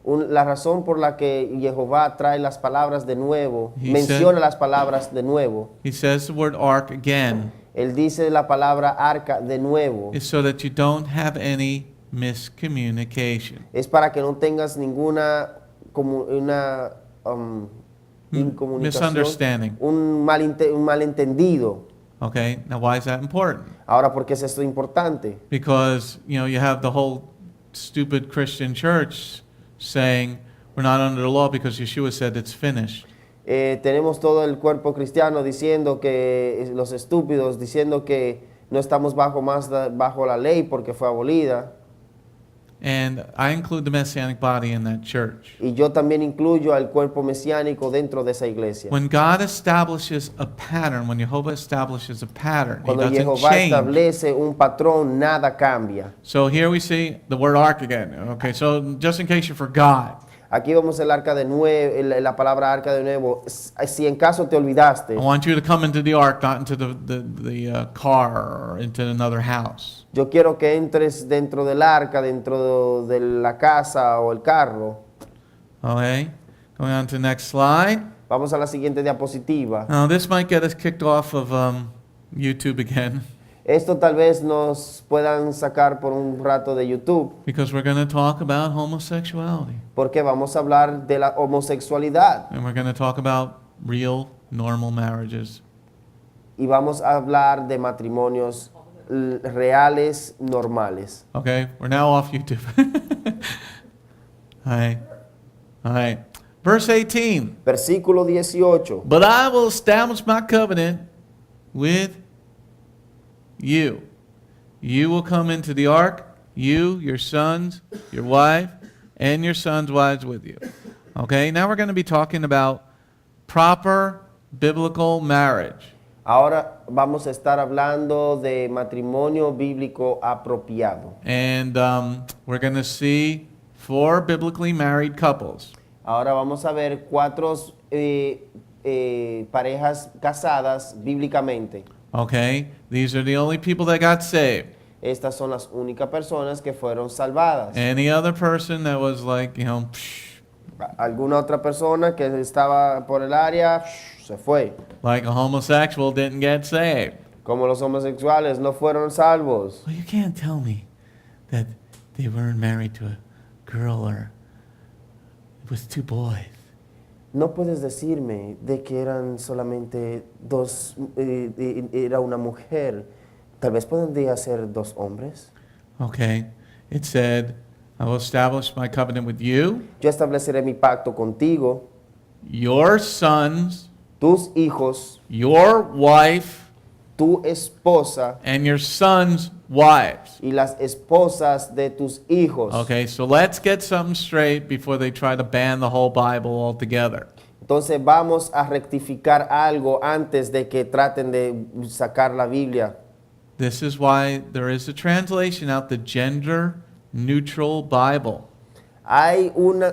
La razón por la que Jehová trae las palabras de nuevo, He menciona las palabras de nuevo. he says the word ark again, Él dice la palabra arca de nuevo. is so that you don't have any miscommunication. Es para que no tengas ninguna incomunicación, Misunderstanding. un malentendido. Okay, now why is that important? Ahora, ¿por qué es esto importante? Because, you have the whole stupid Christian church saying we're not under the law because Yeshua said it's finished. Tenemos todo el cuerpo cristiano diciendo que, los estúpidos diciendo que no estamos bajo la ley porque fue abolida. And I include the Messianic body in that church. Y yo también incluyo al cuerpo mesiánico dentro de esa iglesia. When God establishes a pattern, when Jehovah establishes a pattern, He Cuando doesn't Jehová change. establece un patrón, nada cambia. So here we see the word ark again. Okay, so just in case you forgot, Aquí vemos el arca de nuevo, la palabra arca de nuevo. Si en caso te olvidaste, I want you to come into the ark, not into the car or into another house. yo quiero que entres dentro del arca, dentro de la casa o el carro. Okay, going on to the next slide. Vamos a la siguiente diapositiva. Now this might get us kicked off of YouTube again, Esto tal vez nos puedan sacar por un rato de YouTube, because we're going to talk about homosexuality. porque vamos a hablar de la homosexualidad And we're going to talk about real, normal marriages. y vamos a hablar de matrimonios reales, normales. Okay, we're now off YouTube. All right. All right. Verse 18. Versículo 18. But I will establish my covenant with you. You will come into the ark, you, your sons, your wife, and your sons' wives with you. Okay, now we're going to be talking about proper biblical marriage. Ahora vamos a estar hablando de matrimonio bíblico apropiado. And we're going to see 4 biblically married couples. Ahora vamos a ver 4 parejas casadas bíblicamente. Okay? These are the only people that got saved. Estas son las únicas personas que fueron salvadas. Any other person that was like, Alguna otra persona que estaba por el área se fue. like a homosexual didn't get saved. Como los homosexuales no fueron salvos. Well, you can't tell me that they weren't married to a girl or with 2 boys. No puedes decirme de que eran solamente dos, era una mujer. Tal vez podría ser 2 hombres. Okay? It said, I will establish my covenant with you, Yo estableceré mi pacto contigo, your sons, tus hijos, your wife, tu esposa and your sons' wives. y las esposas de tus hijos. Okay, so let's get something straight before they try to ban the whole Bible altogether. Entonces vamos a rectificar algo antes de que traten de sacar la Biblia. This is why there is a translation out, the gender neutral Bible. Hay una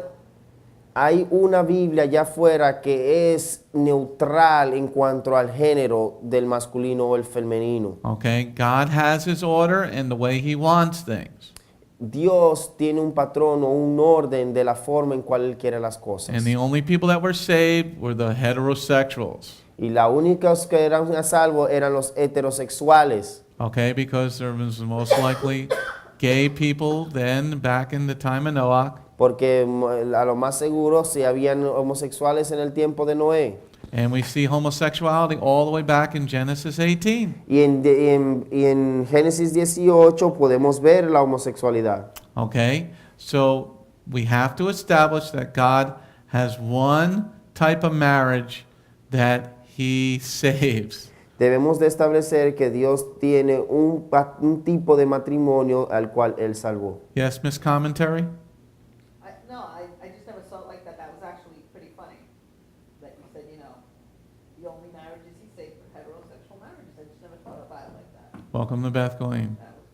Biblia allá afuera que es neutral en cuanto al género del masculino o el femenino. Okay, God has his order and the way he wants things. Dios tiene un patrón o un orden de la forma en cual Él quiere las cosas. And the only people that were saved were the heterosexuals. Y las únicas que eran a salvo eran los heterosexuales. Okay, because there was most likely gay people then back in the time of Noah. Porque a lo más seguro si habían homosexuales en el tiempo de Noé. And we see homosexuality all the way back in Genesis 18. Y en Génesis 18 podemos ver la homosexualidad. Okay, so we have to establish that God has one type of marriage that he saves. Debemos de establecer que Dios tiene un tipo de matrimonio al cual Él salvó. Yes, Miss Commentary? I just never saw it like that. That was actually pretty funny. That you said, the only marriages he saved were heterosexual marriages. I just never thought about it like that. Welcome to Beth Glean. That was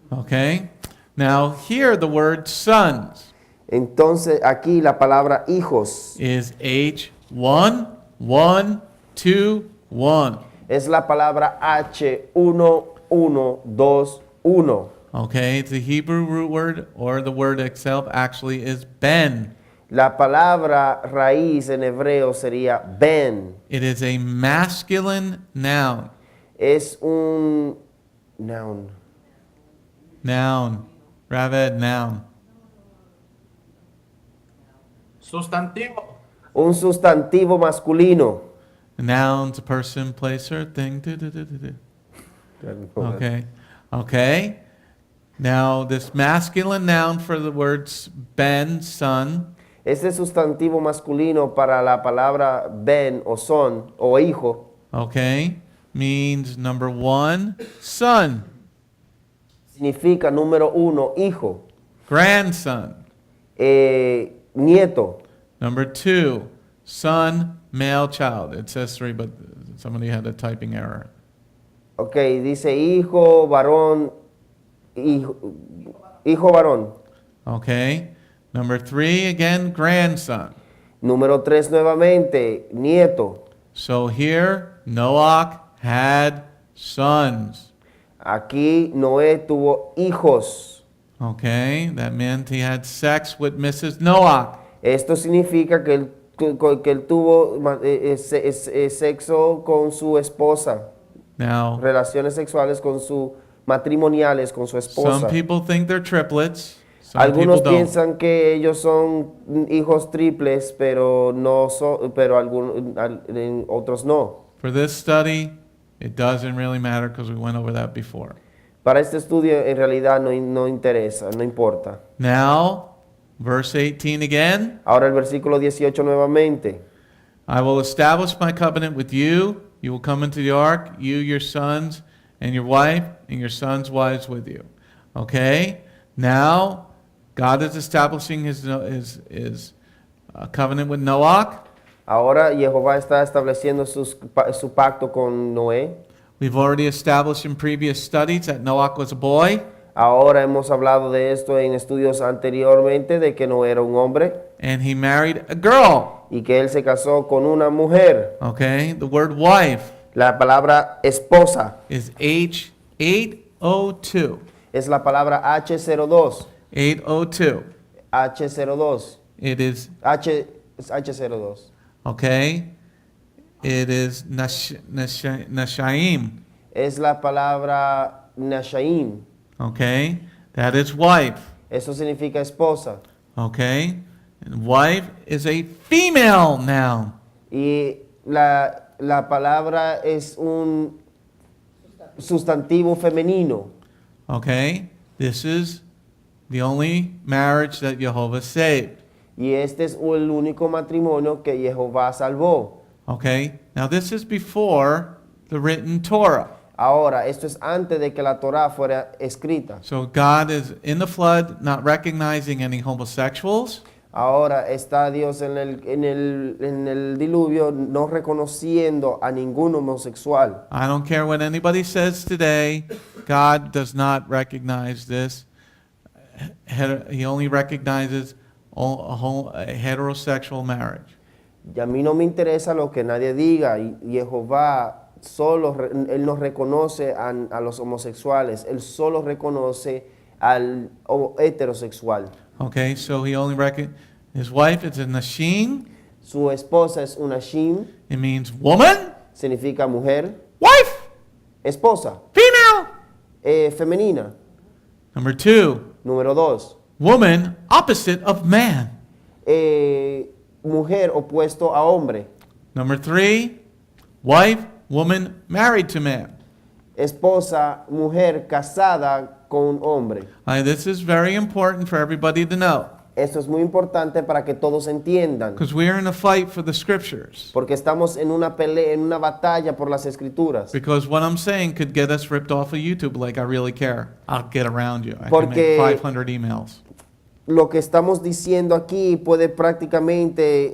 funny. Okay, now here the word sons Entonces aquí la palabra hijos is H1, 1, 2, 1. es la palabra H1, 1, 2, 1. Okay, the Hebrew root word or the word itself actually is ben. La palabra raíz en hebreo sería ben. It is a masculine noun. Es un noun. Noun. Raved, noun. Sustantivo. Un sustantivo masculino. A noun's a person, place, or thing. Okay. Okay. Now, this masculine noun for the words ben, son, Este sustantivo masculino para la palabra ben o son o hijo okay, means number 1, son, significa número 1, hijo, grandson. nieto. Number 2, son, male child. It says 3, but somebody had a typing error. Ok, dice hijo, varón, hijo varón. Okay. Number 3, again, grandson. Número 3 nuevamente, nieto. So here, Noah had sons. Aquí Noé tuvo hijos. Okay, that meant he had sex with Mrs. Noah. Esto significa que él tuvo sexo con su esposa, Now, relaciones sexuales matrimoniales con su esposa. some people think they're triplets. Some Algunos people don't. piensan que ellos son hijos triples, pero no son, pero otros no. For this study, it doesn't really matter because we went over that before. Para este estudio en realidad no interesa, no importa. Now, verse 18 again. Ahora el versículo 18 nuevamente. I will establish my covenant with you. You will come into the ark, you, your sons, and your wife, and your sons' wives with you. Okay? Now, God is establishing his covenant with Noah. Ahora Jehová está estableciendo su pacto con Noé. We've already established in previous studies that Noah was a boy, Ahora hemos hablado de esto en estudios anteriormente, de que no era un hombre and he married a girl. y que él se casó con una mujer. Okay, the word wife La palabra esposa is H802. es la palabra H02. 802. H02. It is, H02. okay, it is Nashaim. Es la palabra Nashaim. Okay, that is wife. Eso significa esposa. Okay, and wife is a female noun. Y la palabra es un sustantivo femenino. Okay, this is the only marriage that Jehovah saved. Y este es el único matrimonio que Jehová salvó. Okay, now this is before the written Torah. Ahora, esto es antes de que la Torá fuera escrita. So God is in the flood, not recognizing any homosexuals. Ahora está Dios en el diluvio no reconociendo a ningún homosexual. I don't care what anybody says today. God does not recognize this. He only recognizes a heterosexual marriage. Y a mí no me interesa lo que nadie diga. Y Jehová él no reconoce a los homosexuales. Él solo reconoce al heterosexual. Okay, so he only his wife is a Nashim. Su esposa es una Shim, It means woman, significa mujer. wife, Esposa, female. femenina. Number 2, Número 2, woman, opposite of man. mujer opuesto a hombre. Number 3, wife, woman, married to man. Esposa, mujer casada con hombre. This is very important for everybody to know, Esto es muy importante para que todos entiendan, because we are in a fight for the scriptures. porque estamos en una pelea, en una batalla por las escrituras. Because what I'm saying could get us ripped off of YouTube like I really care. I'll get around you. I can Porque- make 500 emails. Lo que estamos diciendo aquí puede prácticamente,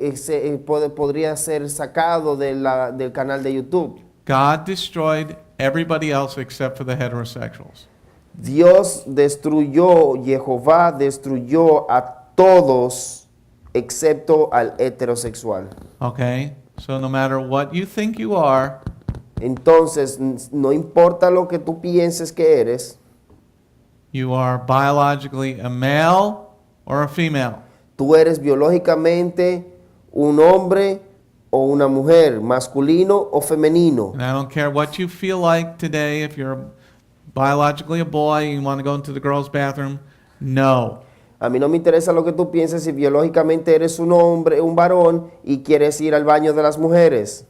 podría ser sacado del canal de YouTube. God destroyed everybody else except for the heterosexuals. Dios destruyó, Jehová destruyó a todos excepto al heterosexual. Okay? So no matter what you think you are, Entonces, no importa lo que tú pienses que eres, you are biologically a male or a female. tú eres biológicamente un hombre o una mujer, masculino o femenino. And I don't care what you feel like today, if you're biologically a boy and you want to go into the girls' bathroom, no. A mí no me interesa lo que tú pienses si biológicamente eres un hombre, un varón y quieres ir al baño de las mujeres.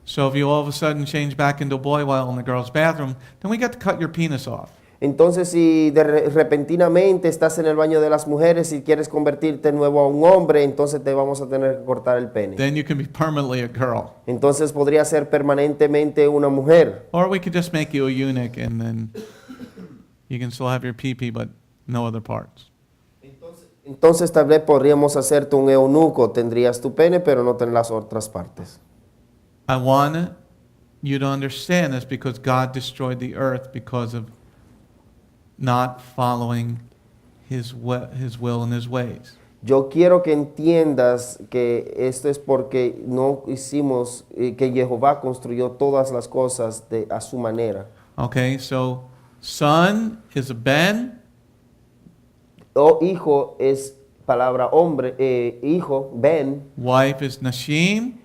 So if you all of a sudden change back into a boy while in the girls' bathroom, then we got to cut your penis off. Entonces, si repentinamente estás en el baño de las mujeres y quieres convertirte de nuevo a un hombre, entonces te vamos a tener que cortar el pene. Then you can be permanently a girl. Entonces podría ser permanentemente una mujer. Or we could just make you a eunuch and then you can still have your pee-pee but no other parts. Entonces tal vez podríamos hacerte un eunuco, tendrías tu pene pero no tendrás otras partes. I want you to understand this because God destroyed the earth because of not following his will and his ways. Yo quiero que entiendas que esto es porque no hicimos, que Jehová construyó todas las cosas a su manera. Okay, so son is a ben, O hijo es palabra hombre, hijo, ben, wife is nashim,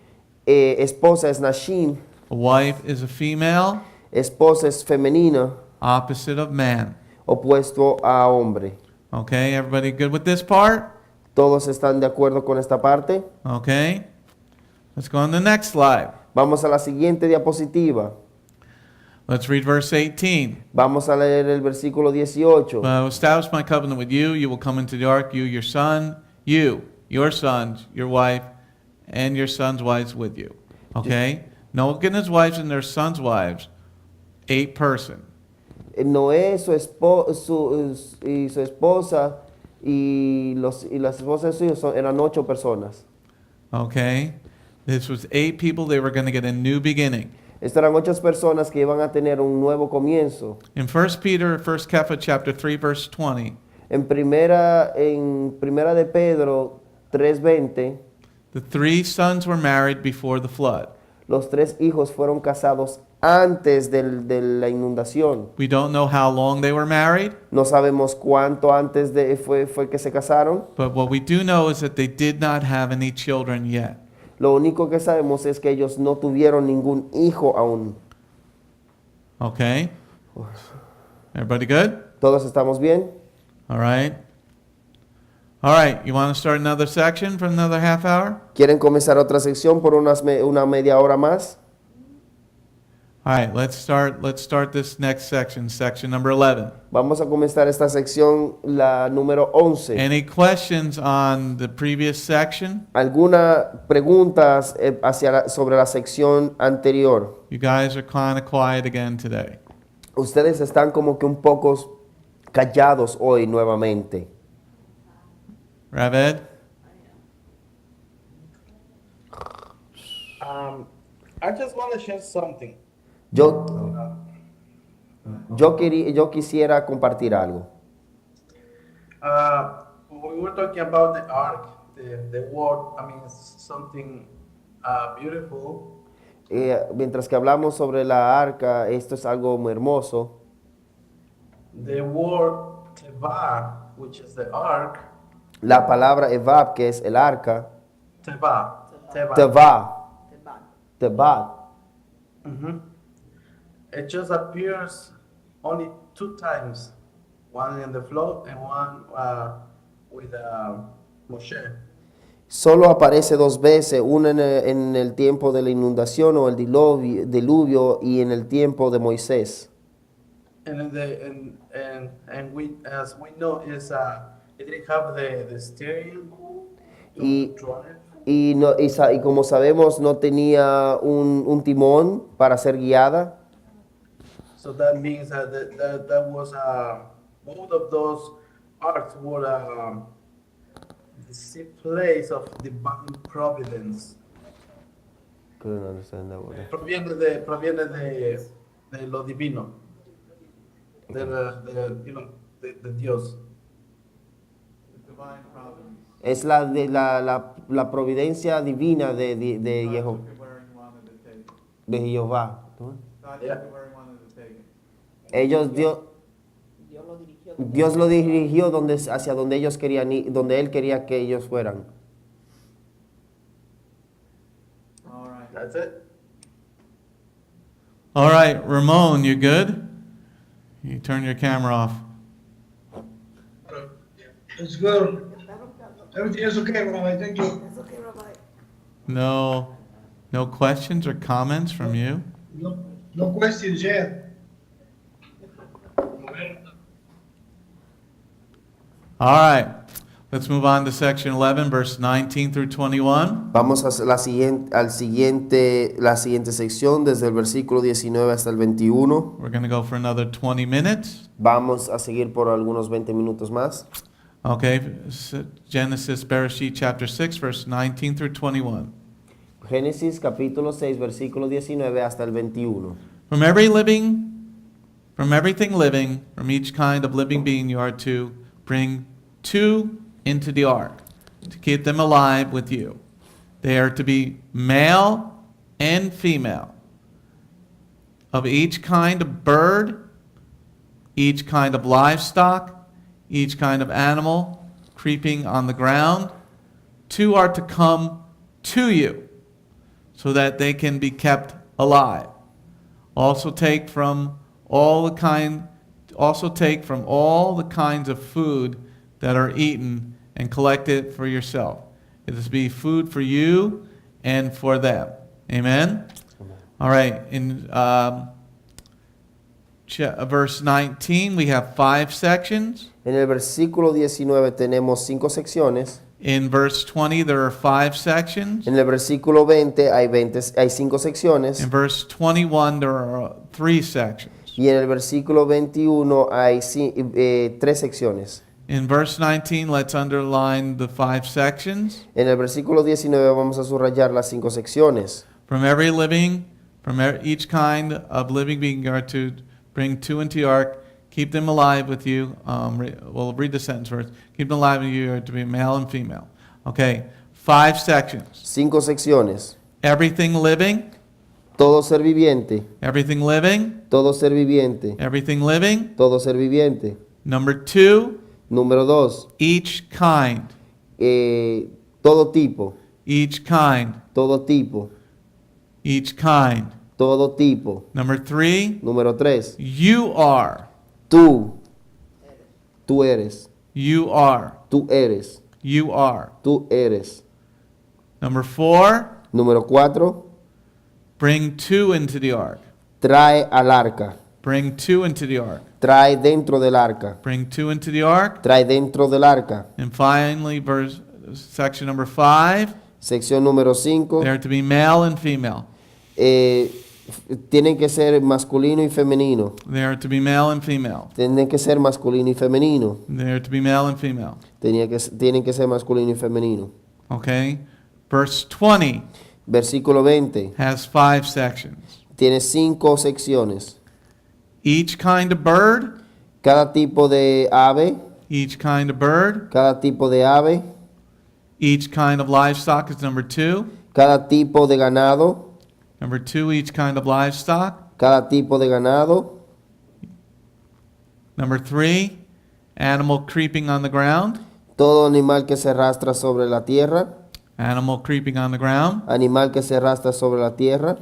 esposa es nashim, a wife is a female, esposa es femenina, opposite of man. opuesto a hombre. Okay, everybody good with this part? ¿Todos están de acuerdo con esta parte? Okay, let's go on to the next slide. Vamos a la siguiente diapositiva. Let's read verse 18. Vamos a leer el versículo 18. I will establish my covenant with you. You will come into the ark, you, your son, you, your sons, your wife, and your sons' wives with you. Okay? Noah and his wives and their sons' wives, 8 person. Noé, su esposa y las esposas de sus hijos eran 8 personas. Okay? This was 8 people. They were going to get a new beginning. Estas eran 8 personas que iban a tener un nuevo comienzo. In 1 Peter, 1 Kepha, chapter 3, verse 20, En primera de Pedro 3:20, the 3 sons were married before the flood. los 3 hijos fueron casados antes de la inundación. We don't know how long they were married, No sabemos cuánto antes fue que se casaron. but what we do know is that they did not have any children yet. Lo único que sabemos es que ellos no tuvieron ningún hijo aún. Okay? Everybody good? ¿Todos estamos bien? All right. All right, you want to start another section for another half hour? ¿Quieren comenzar otra sección por una media hora más? All right, let's start this next section number 11. Vamos a comenzar esta sección, la número 11. Any questions on the previous section? ¿Alguna preguntas sobre la sección anterior? You guys are kind of quiet again today. Ustedes están como que un poco callados hoy nuevamente. Raved? I just want to share something. Yo quisiera compartir algo. When we were talking about the ark, the word, I mean, something beautiful. Mientras que hablamos sobre la arca, esto es algo muy hermoso. The word teva, which is the ark, La palabra evab, que es el arca, teva. teva, Teban. tebat, Mhm. It just appears only 2 times, one in the flood and one with Moshe. solo aparece 2 veces, una en el tiempo de la inundación o el diluvio y en el tiempo de Moisés. And we, as we know, it didn't have the steering to Y- drive. Y como sabemos, no tenía un timón para ser guiada. So that means that was both of those arcs were the place of divine providence. Couldn't understand that word. Proviene de lo divino, de Dios. Es la providencia divina de Jehová. Yeah. Dios lo dirigió hacia donde ellos querían ir, donde él quería que ellos fueran. That's it. All right, Ramon, you good? You turn your camera off. It's good. Everything is okay, Rabbi. Thank you. That's okay, Rabbi. No questions or comments from you? No questions yet. All right, let's move on to section 11, verse 19 through 21. Vamos a la siguiente sección, desde el versículo 19 hasta el 21. We're going to go for another 20 minutes. Vamos a seguir por algunos 20 minutos más. Okay, Genesis, Bereshit, chapter 6, verse 19 through 21. Génesis capítulo 6, versículo 19 hasta el 21. From everything living, from each kind of living being, you are to bring 2 into the ark, to keep them alive with you. They are to be male and female, of each kind of bird, each kind of livestock, each kind of animal creeping on the ground. 2 are to come to you, so that they can be kept alive. Also take from all the kinds of food that are eaten and collect it for yourself. It is to be food for you and for them. Amen? All right, in verse 19 we have 5 sections. En el versículo 19 tenemos 5 secciones. In verse 20 there are 5 sections. En el versículo 20 hay 5 secciones. In verse 21 there are 3 sections. Y en el versículo 21 hay 3 secciones. In verse 19, let's underline the 5 sections. En el versículo 19 vamos a subrayar las 5 secciones. From each kind of living being you are to bring 2 into the ark. Keep them alive with you. We'll read the sentence first. Keep them alive with you. You are to be male and female. Okay, 5 sections. 5 secciones. Everything living. Todo ser viviente. Everything living. Todo ser viviente. Everything living. Todo ser viviente. Number 2. Número 2. Each kind. Todo tipo. Each kind. Todo tipo. Each kind. Todo tipo. Number 3. Número 3. You are. Tú. Tú eres. You are. Tú eres. You are. Tú eres. Number 4. Número 4. Bring 2 into the ark. Trae al arca. Bring 2 into the ark. Trae dentro del arca. Bring 2 into the ark. Trae dentro del arca. And finally, section number 5. Sección número 5. They are to be male and female. Tienen que ser masculino y femenino. They are to be male and female. Tienen que ser masculino y femenino. They are to be male and female. Tienen que ser masculino y femenino. Okay? Verse 20 Versículo 20. has 5 sections. Tiene 5 secciones. Each kind of bird. Cada tipo de ave. Each kind of bird. Cada tipo de ave. Each kind of livestock is number 2. Cada tipo de ganado. Number 2, each kind of livestock. Cada tipo de ganado. Number 3, animal creeping on the ground. Todo animal que se arrastra sobre la tierra. Animal creeping on the ground. Animal que se arrastra sobre la tierra.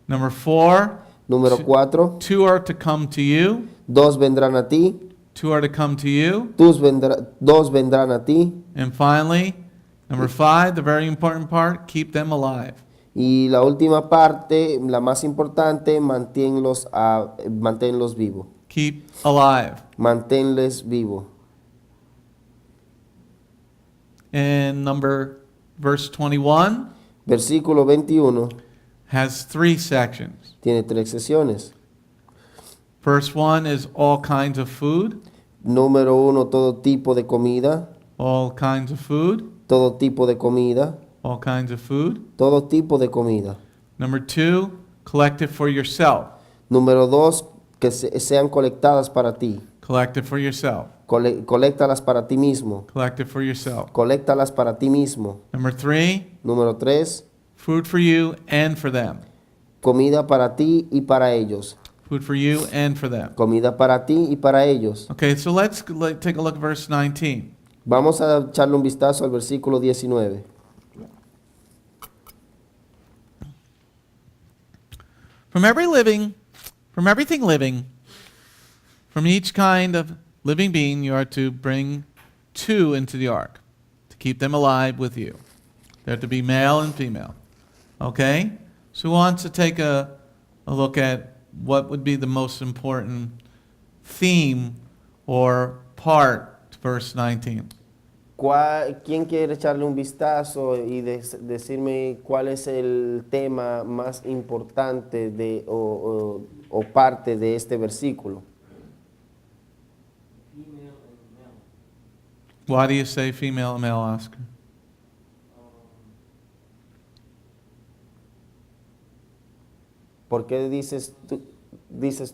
Number 4, Número 4. 2 are to come to you. 2 vendrán a ti. 2 are to come to you. 2 vendrán a ti. And finally, number 5, the very important part, keep them alive. Y la última parte, la más importante, manténlos vivos. Keep alive. Manténles vivos. And verse 21 Versículo 21 has 3 sections. tiene 3 secciones. First one is all kinds of food. Número 1, todo tipo de comida. All kinds of food. Todo tipo de comida. All kinds of food. Todo tipo de comida. Number 2, collect it for yourself. Número 2, que sean colectadas para ti. Collect it for yourself. Coléctalas para ti mismo. Collect it for yourself. Coléctalas para ti mismo. Number 3, Número 3, food for you and for them. comida para ti y para ellos. Food for you and for them. Comida para ti y para ellos. Okay, so let's take a look at verse 19. Vamos a echarle un vistazo al versículo 19. From everything living, from each kind of living being, you are to bring 2 into the ark, to keep them alive with you. They're to be male and female. Okay? So who wants to take a look at what would be the most important theme or part to verse 19? ¿Quién quiere echarle un vistazo y decirme cuál es el tema más importante o parte de este versículo? Why do you say female and male, Oscar? ¿Por qué dices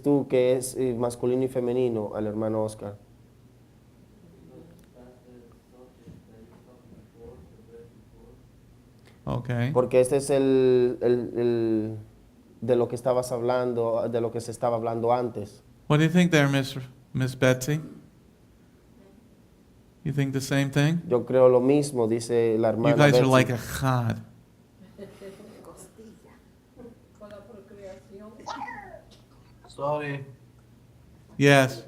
tú que es masculino y femenino al hermano Oscar? Okay. Porque este es el de lo que estabas hablando, de lo que se estaba hablando antes. What do you think there, Miss Betsy? You think the same thing? Yo creo lo mismo, dice la hermana You guys are Betsy. like a chad. Sorry. Yes.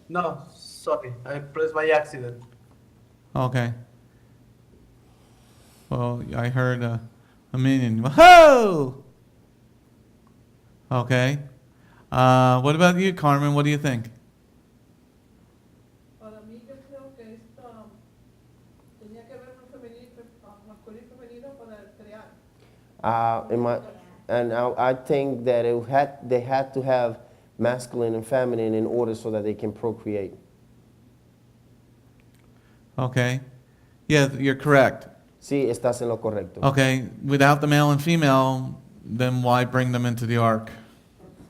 No, sorry. I pressed by accident. Okay. Well, I heard a minion. Whoa! Okay. What about you, Carmen? What do you think? Para mí yo creo que esta tenía que ver un masculino y femenino para crear. I think that they had to have masculine and feminine in order so that they can procreate. Okay? Yeah, you're correct. Sí, estás en lo correcto. Okay, without the male and female, then why bring them into the ark?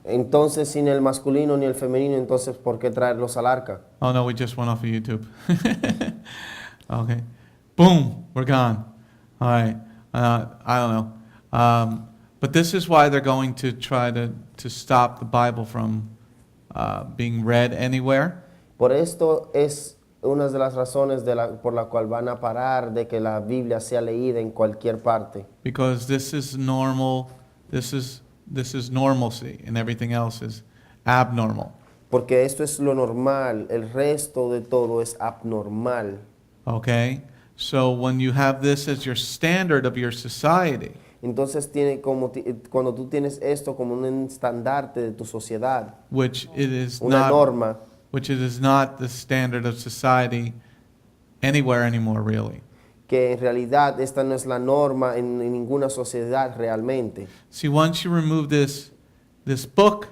Entonces, sin el masculino ni el femenino, entonces, ¿por qué traerlos al arca? Oh no, we just went off of YouTube. Okay. Boom, we're gone. All right. I don't know. But this is why they're going to try to stop the Bible from being read anywhere. Por esto es una de las razones por la cual van a parar de que la Biblia sea leída en cualquier parte. Because this is normal. This is normalcy, and everything else is abnormal. Porque esto es lo normal, el resto de todo es abnormal. Okay? So when you have this as your standard of your society, Entonces cuando tú tienes esto como un estandarte de tu sociedad, which it is una norma, which it is not the standard of society anywhere anymore, really. que en realidad esta no es la norma en ninguna sociedad realmente. See, once you remove this book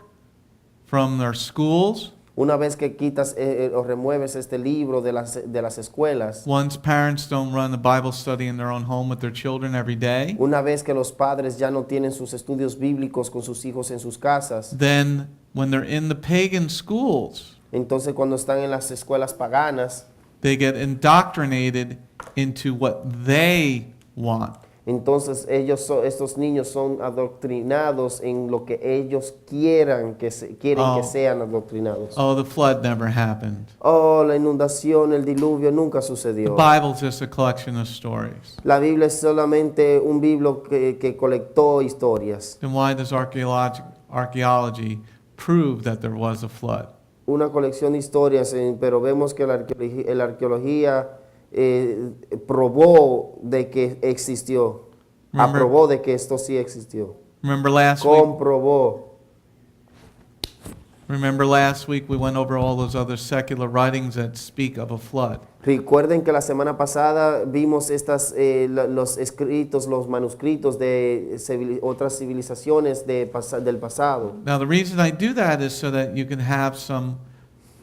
from their schools, Una vez que quitas o remueves este libro de las escuelas, once parents don't run a Bible study in their own home with their children every day, una vez que los padres ya no tienen sus estudios bíblicos con sus hijos en sus casas, then when they're in the pagan schools, entonces cuando están en las escuelas paganas, they get indoctrinated into what they want. entonces estos niños son adoctrinados en lo que ellos quieren que sean adoctrinados. Oh, the flood never happened. Oh, la inundación, el diluvio nunca The sucedió. Bible's just a collection of stories. La Biblia es solamente un libro que colectó historias. Then why does archaeology prove that there was a flood? Una colección de historias, pero vemos que la arqueología probó de que existió, aprobó de que esto sí existió, Remember last week? comprobó. Remember last week we went over all those other secular writings that speak of a flood. Recuerden que la semana pasada vimos los escritos, los manuscritos de otras civilizaciones del pasado. Now the reason I do that is so that you can have some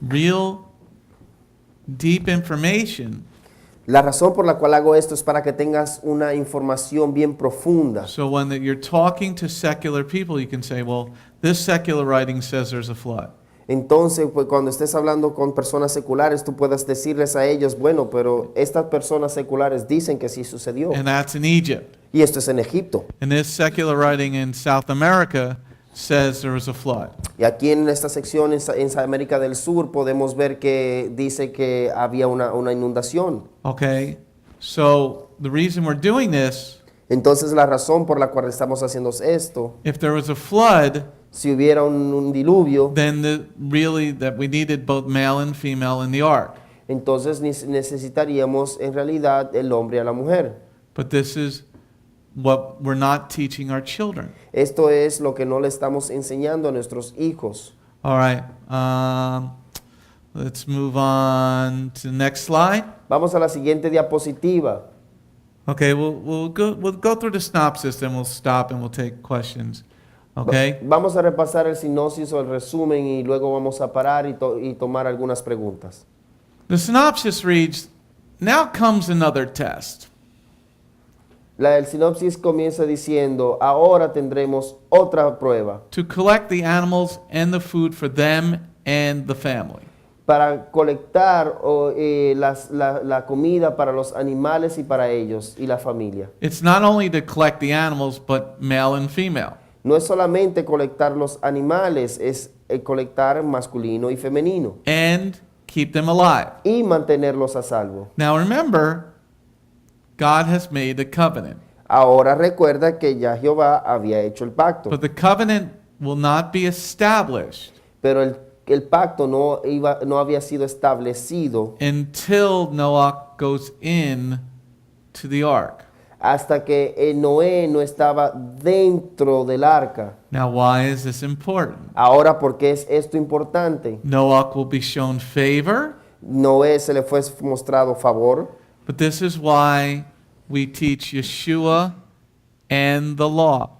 real deep information. La razón por la cual hago esto es para que tengas una información bien profunda. So when you're talking to secular people, you can say, well, this secular writing says there's a flood. Entonces, pues, cuando estés hablando con personas seculares, tú puedas decirles a ellos, bueno, pero estas personas seculares dicen que sí sucedió. And that's in Egypt. Y esto es en Egipto. And this secular writing in South America says there was a flood. Y aquí en esta sección, en América del Sur, podemos ver que dice que había una inundación. Okay? So the reason we're doing this, Entonces, la razón por la cual estamos haciendo esto, if there was a flood, si hubiera un diluvio, then really that we needed both male and female in the ark. entonces necesitaríamos en realidad el hombre y a la mujer. But this is what we're not teaching our children. Esto es lo que no le estamos enseñando a nuestros hijos. All right. Let's move on to the next slide. Vamos a la siguiente diapositiva. Okay, we'll go through the synopsis, then we'll stop and we'll take questions. Okay? Vamos a repasar el sinopsis o el resumen y luego vamos a parar y tomar algunas preguntas. The synopsis reads, now comes another test. El sinopsis comienza diciendo, ahora tendremos otra prueba To collect the animals and the food for them and the family. para colectar la comida para los animales y para ellos y la familia. It's not only to collect the animals, but male and female. No es solamente colectar los animales, es colectar masculino y femenino And keep them alive. y mantenerlos a salvo. Now remember, God has made a covenant. Ahora recuerda que ya Jehová había hecho el pacto, But the covenant will not be established pero el pacto no había sido establecido until Noah goes in to the ark. hasta que Noé no estaba dentro del arca. Now why is this important? Ahora, ¿por qué es esto importante? Noah will be shown favor, Noé se le fue mostrado favor, but this is why we teach Yeshua and the law.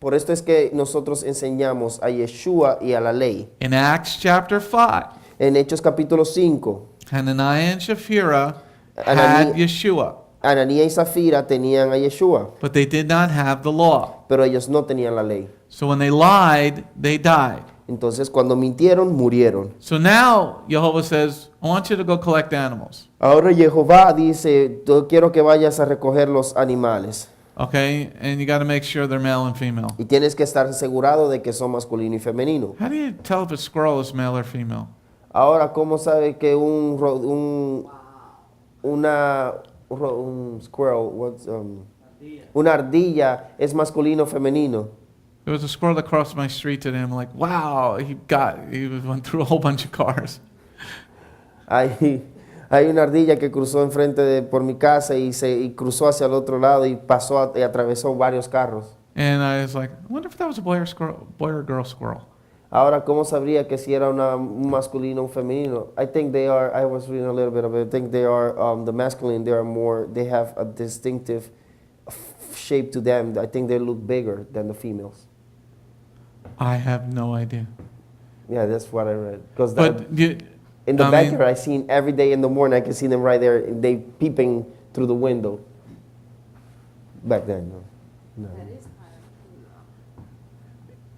Por esto es que nosotros enseñamos a Yeshua y a la ley. In Acts chapter 5, En Hechos capítulo 5, Hananiah and Shapira had Hanani- Yeshua, Ananías y Zafira tenían a Yeshua, but they did not have the law. pero ellos no tenían la ley. So when they lied, they died. Entonces cuando mintieron, murieron. So now Jehovah says, I want you to go collect animals. Ahora Jehová dice, yo quiero que vayas a recoger los animales. Okay? And you got to make sure they're male and female. Y tienes que estar asegurado de que son masculino y femenino. How do you tell if a squirrel is male or female? Ahora, ¿cómo sabe que un squirrel, una ardilla es masculino o femenino? There was a squirrel that crossed my street today. I'm like, wow, he went through a whole bunch of cars. Hay una ardilla que cruzó enfrente por mi casa y cruzó hacia el otro lado y pasó y atravesó varios carros. And I was like, I wonder if that was a boy or girl squirrel. Ahora, ¿cómo sabría que si era un masculino o un femenino? I think they are, I was reading a little bit of it, I think they are, the masculine, they have a distinctive shape to them. I think they look bigger than the females. I have no idea. Yeah, that's what I read. Because in the I backyard, mean- I seen every day in the morning, I can see them right there, they peeping through the window. Back then, no.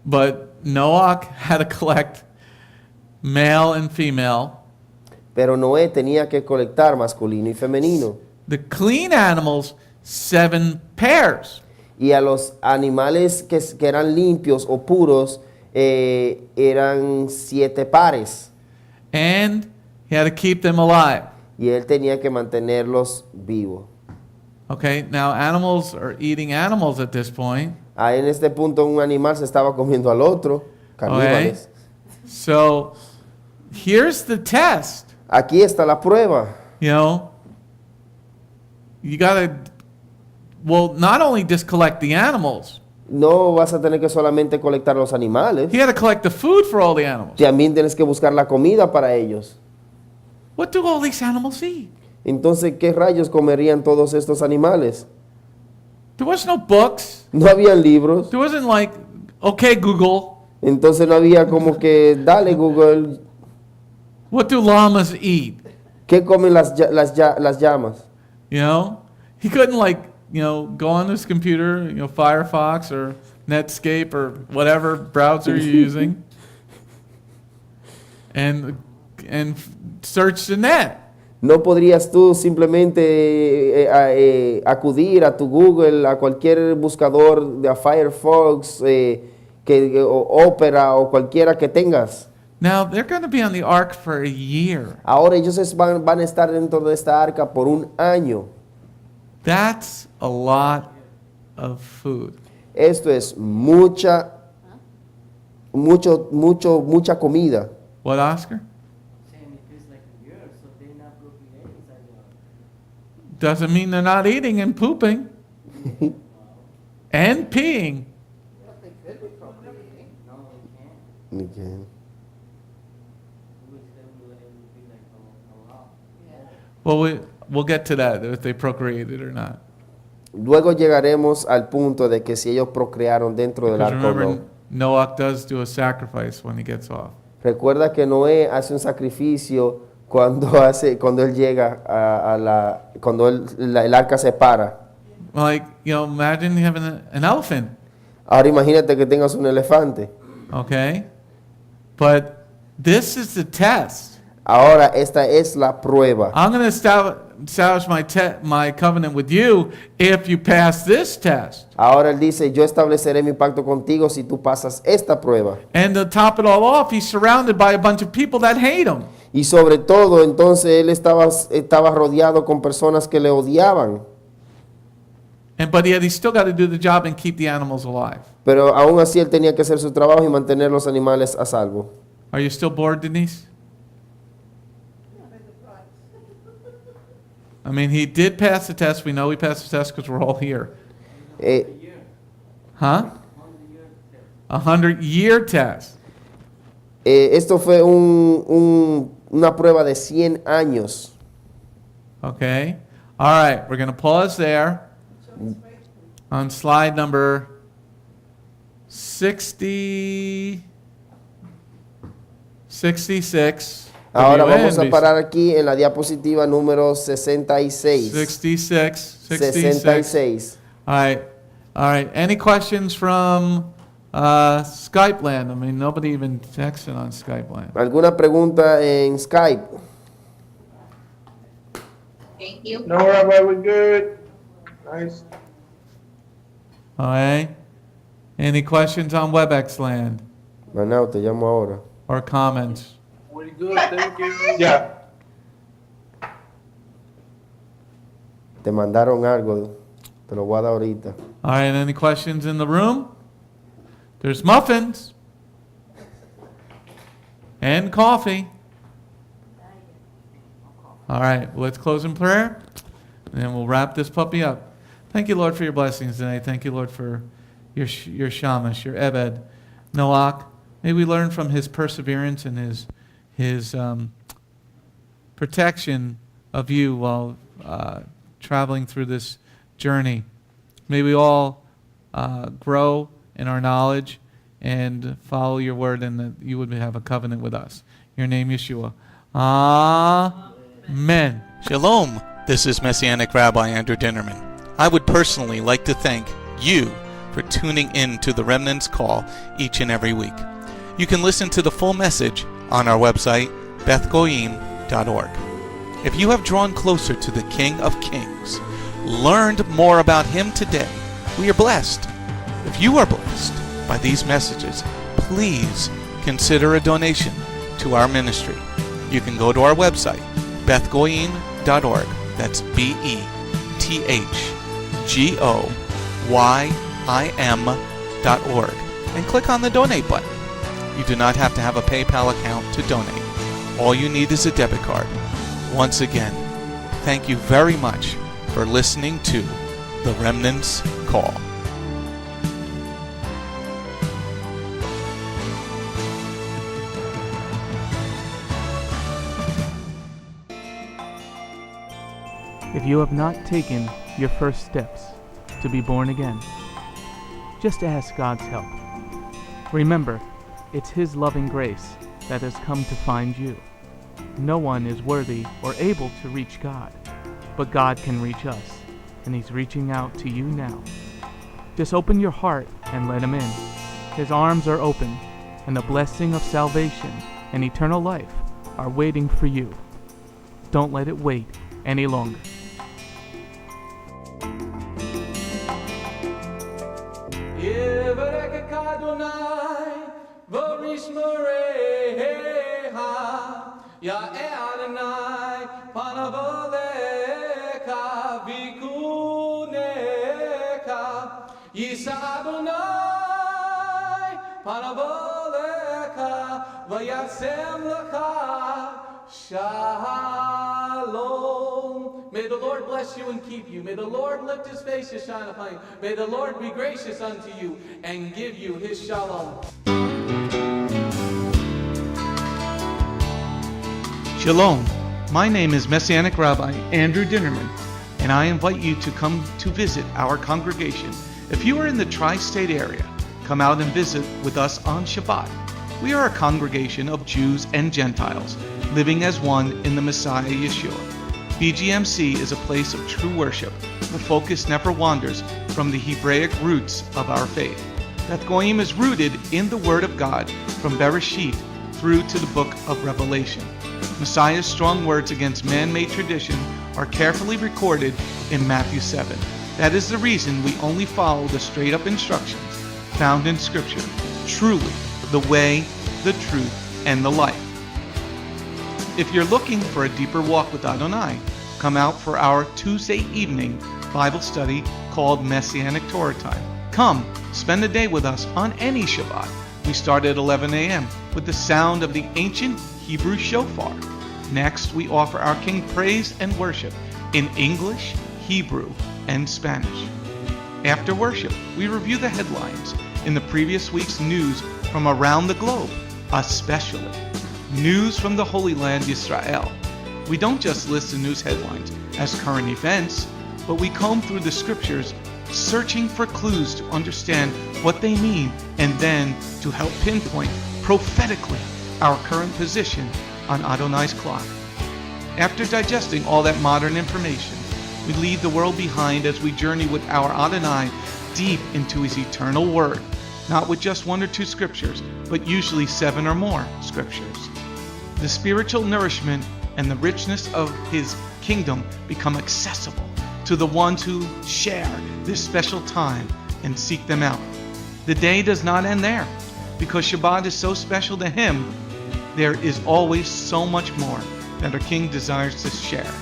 But Noah had to collect male and female. Pero Noé tenía que colectar masculino y femenino. The clean animals, 7 pairs. Y a los animales que eran limpios o puros eran 7 pares. And he had to keep them alive. Y él tenía que mantenerlos vivos. Okay, now animals are eating animals at this point. Ahí en este punto un animal se estaba comiendo al otro, caníbales. So here's the test. Aquí está la prueba. You know, you gotta, well, not only just collect the animals, No vas a tener que solamente colectar los animales, he had to collect the food for all the animals. también tienes que buscar la comida para ellos. What do all these animals eat? Entonces, ¿qué rayos comerían todos estos animales? There was no books. No habían libros, There wasn't like, okay, Google, entonces no había como que, dale Google, what do llamas eat? ¿qué comen las llamas? You know, he couldn't like, you know, go on his computer, you know, Firefox or Netscape or whatever browser you're using, and search the net. No podrías tú simplemente acudir a tu Google, a cualquier buscador de Firefox, o Opera o cualquiera que tengas. Now they're going to be on the ark for a year. Ahora ellos van a estar dentro de esta arca por un año. That's a lot of food. Esto es mucha comida. What, Oscar? Doesn't mean they're not eating and pooping and peeing. Okay. Well, we'll get to that, if they procreated or not. Luego llegaremos al punto de que si ellos procrearon dentro del Because arca o remember, no. Noah does do a sacrifice when he gets off. Recuerda que Noé hace un sacrificio cuando él llega cuando el arca se para. Like, you know, imagine having an elephant, Ahora imagínate que tengas un elefante. okay? But this is the test. Ahora esta es la prueba. I'm going to establish my covenant with you if you pass this test. Ahora él dice, yo estableceré mi pacto contigo si tú pasas esta prueba. And to top it all off, he's surrounded by a bunch of people that hate him. Y sobre todo, entonces él estaba rodeado con personas que le odiaban. But yet he's still got to do the job and keep the animals alive. Pero aún así él tenía que hacer su trabajo y mantener los animales a salvo. Are you still bored, Denise? I mean, he did pass the test. We know he passed the test because we're all here. Eh, Huh? 100-year test. Esto fue una prueba de 100 años. Okay. All right. We're going to pause there on slide number 66. Ahora vamos a WNBC. parar aquí en la diapositiva número 66. 66. All right. Any questions from Skype land? I mean, nobody even texted on Skype land. ¿Alguna pregunta en Skype? Thank you. No, Rabbi, we're good. Nice. All right. Any questions on WebEx land Manao, te llamo ahora. or comments? We're good, thank you. Yeah. Te mandaron algo. Te lo voy a dar ahorita. All right. Any questions in the room? There's muffins and coffee. All right. Let's close in prayer, and then we'll wrap this puppy up. Thank you, Lord, for your blessings today. Thank you, Lord, for your Shamash, your Ebed, Noach. May we learn from his perseverance and his protection of you while traveling through this journey. May we all grow in our knowledge and follow your word, and that you would have a covenant with us. In your name, Yeshua. Amen. Shalom, this is Messianic Rabbi Andrew Dinnerman. I would personally like to thank you for tuning in to the Remnant's Call each and every week. You can listen to the full message on our website, bethgoyim.org. If you have drawn closer to the King of Kings, learned more about him today, we are blessed. If you are blessed by these messages, please consider a donation to our ministry. You can go to our website, bethgoyim.org. That's BETHGOYIM.org, and click on the donate button. You do not have to have a PayPal account to donate. All you need is a debit card. Once again, thank you very much for listening to The Remnant's Call. If you have not taken your first steps to be born again, just ask God's help. Remember, it's His loving grace that has come to find you. No one is worthy or able to reach God, but God can reach us, and He's reaching out to you now. Just open your heart and let Him in. His arms are open, and the blessing of salvation and eternal life are waiting for you. Don't let it wait any longer. Ya Adonai, panavoleka, vikuneka, Yisa Adonai, panavoleka, vayasem laka, shalom. May the Lord bless you and keep you. May the Lord lift His face to shine upon you. May the Lord be gracious unto you and give you His shalom. Shalom. My name is Messianic Rabbi Andrew Dinnerman, and I invite you to come to visit our congregation. If you are in the tri-state area, come out and visit with us on Shabbat. We are a congregation of Jews and Gentiles, living as one in the Messiah Yeshua. Bgmc is a place of true worship. The focus never wanders from the Hebraic roots of our faith. Beth Goyim is rooted in the Word of God from Bereshit through to the book of Revelation. Messiah's strong words against man-made tradition are carefully recorded in Matthew 7. That is the reason we only follow the straight-up instructions found in Scripture, truly the way, the truth, and the life. If you're looking for a deeper walk with Adonai, come out for our Tuesday evening Bible study called Messianic Torah Time. Come, spend a day with us on any Shabbat. We start at 11 a.m. with the sound of the ancient Hebrew shofar. Next, we offer our King praise and worship in English, Hebrew, and Spanish. After worship, we review the headlines in the previous week's news from around the globe, especially news from the Holy Land, Israel. We don't just list the news headlines as current events, but we comb through the scriptures, searching for clues to understand what they mean and then to help pinpoint prophetically our current position on Adonai's clock. After digesting all that modern information, we leave the world behind as we journey with our Adonai deep into his eternal word, not with just 1 or 2 scriptures, but usually 7 or more scriptures. The spiritual nourishment and the richness of his kingdom become accessible to the ones who share this special time and seek them out. The day does not end there. Because Shabbat is so special to him, there is always so much more that our King desires to share.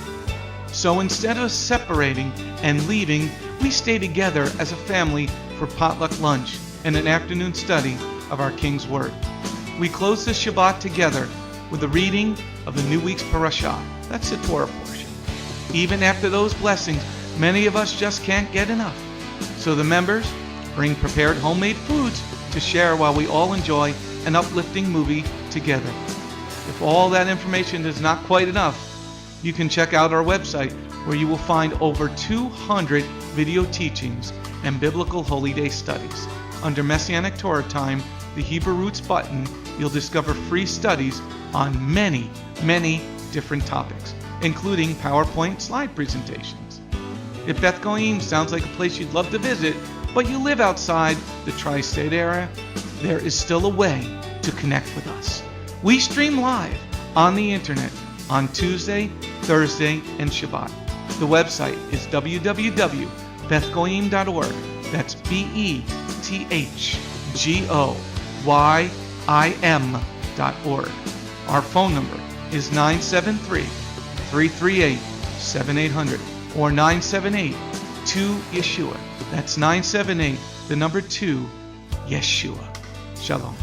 So instead of separating and leaving, we stay together as a family for potluck lunch and an afternoon study of our King's Word. We close the Shabbat together with a reading of the new week's Parasha. That's the Torah portion. Even after those blessings, many of us just can't get enough. So the members bring prepared homemade foods to share while we all enjoy an uplifting movie together. If all that information is not quite enough, you can check out our website where you will find over 200 video teachings and biblical holy day studies. Under Messianic Torah Time, the Hebrew Roots button, you'll discover free studies on many different topics, including PowerPoint slide presentations. If Beth Goyim sounds like a place you'd love to visit, but you live outside the tri-state area, there is still a way to connect with us. We stream live on the internet on Tuesday, Thursday, and Shabbat. The website is www.bethgoyim.org. That's BETHGOYIM.org. Our phone number is 973-338-7800 or 978-2-YESHUA. That's 978, the number 2, Yeshua. Shalom.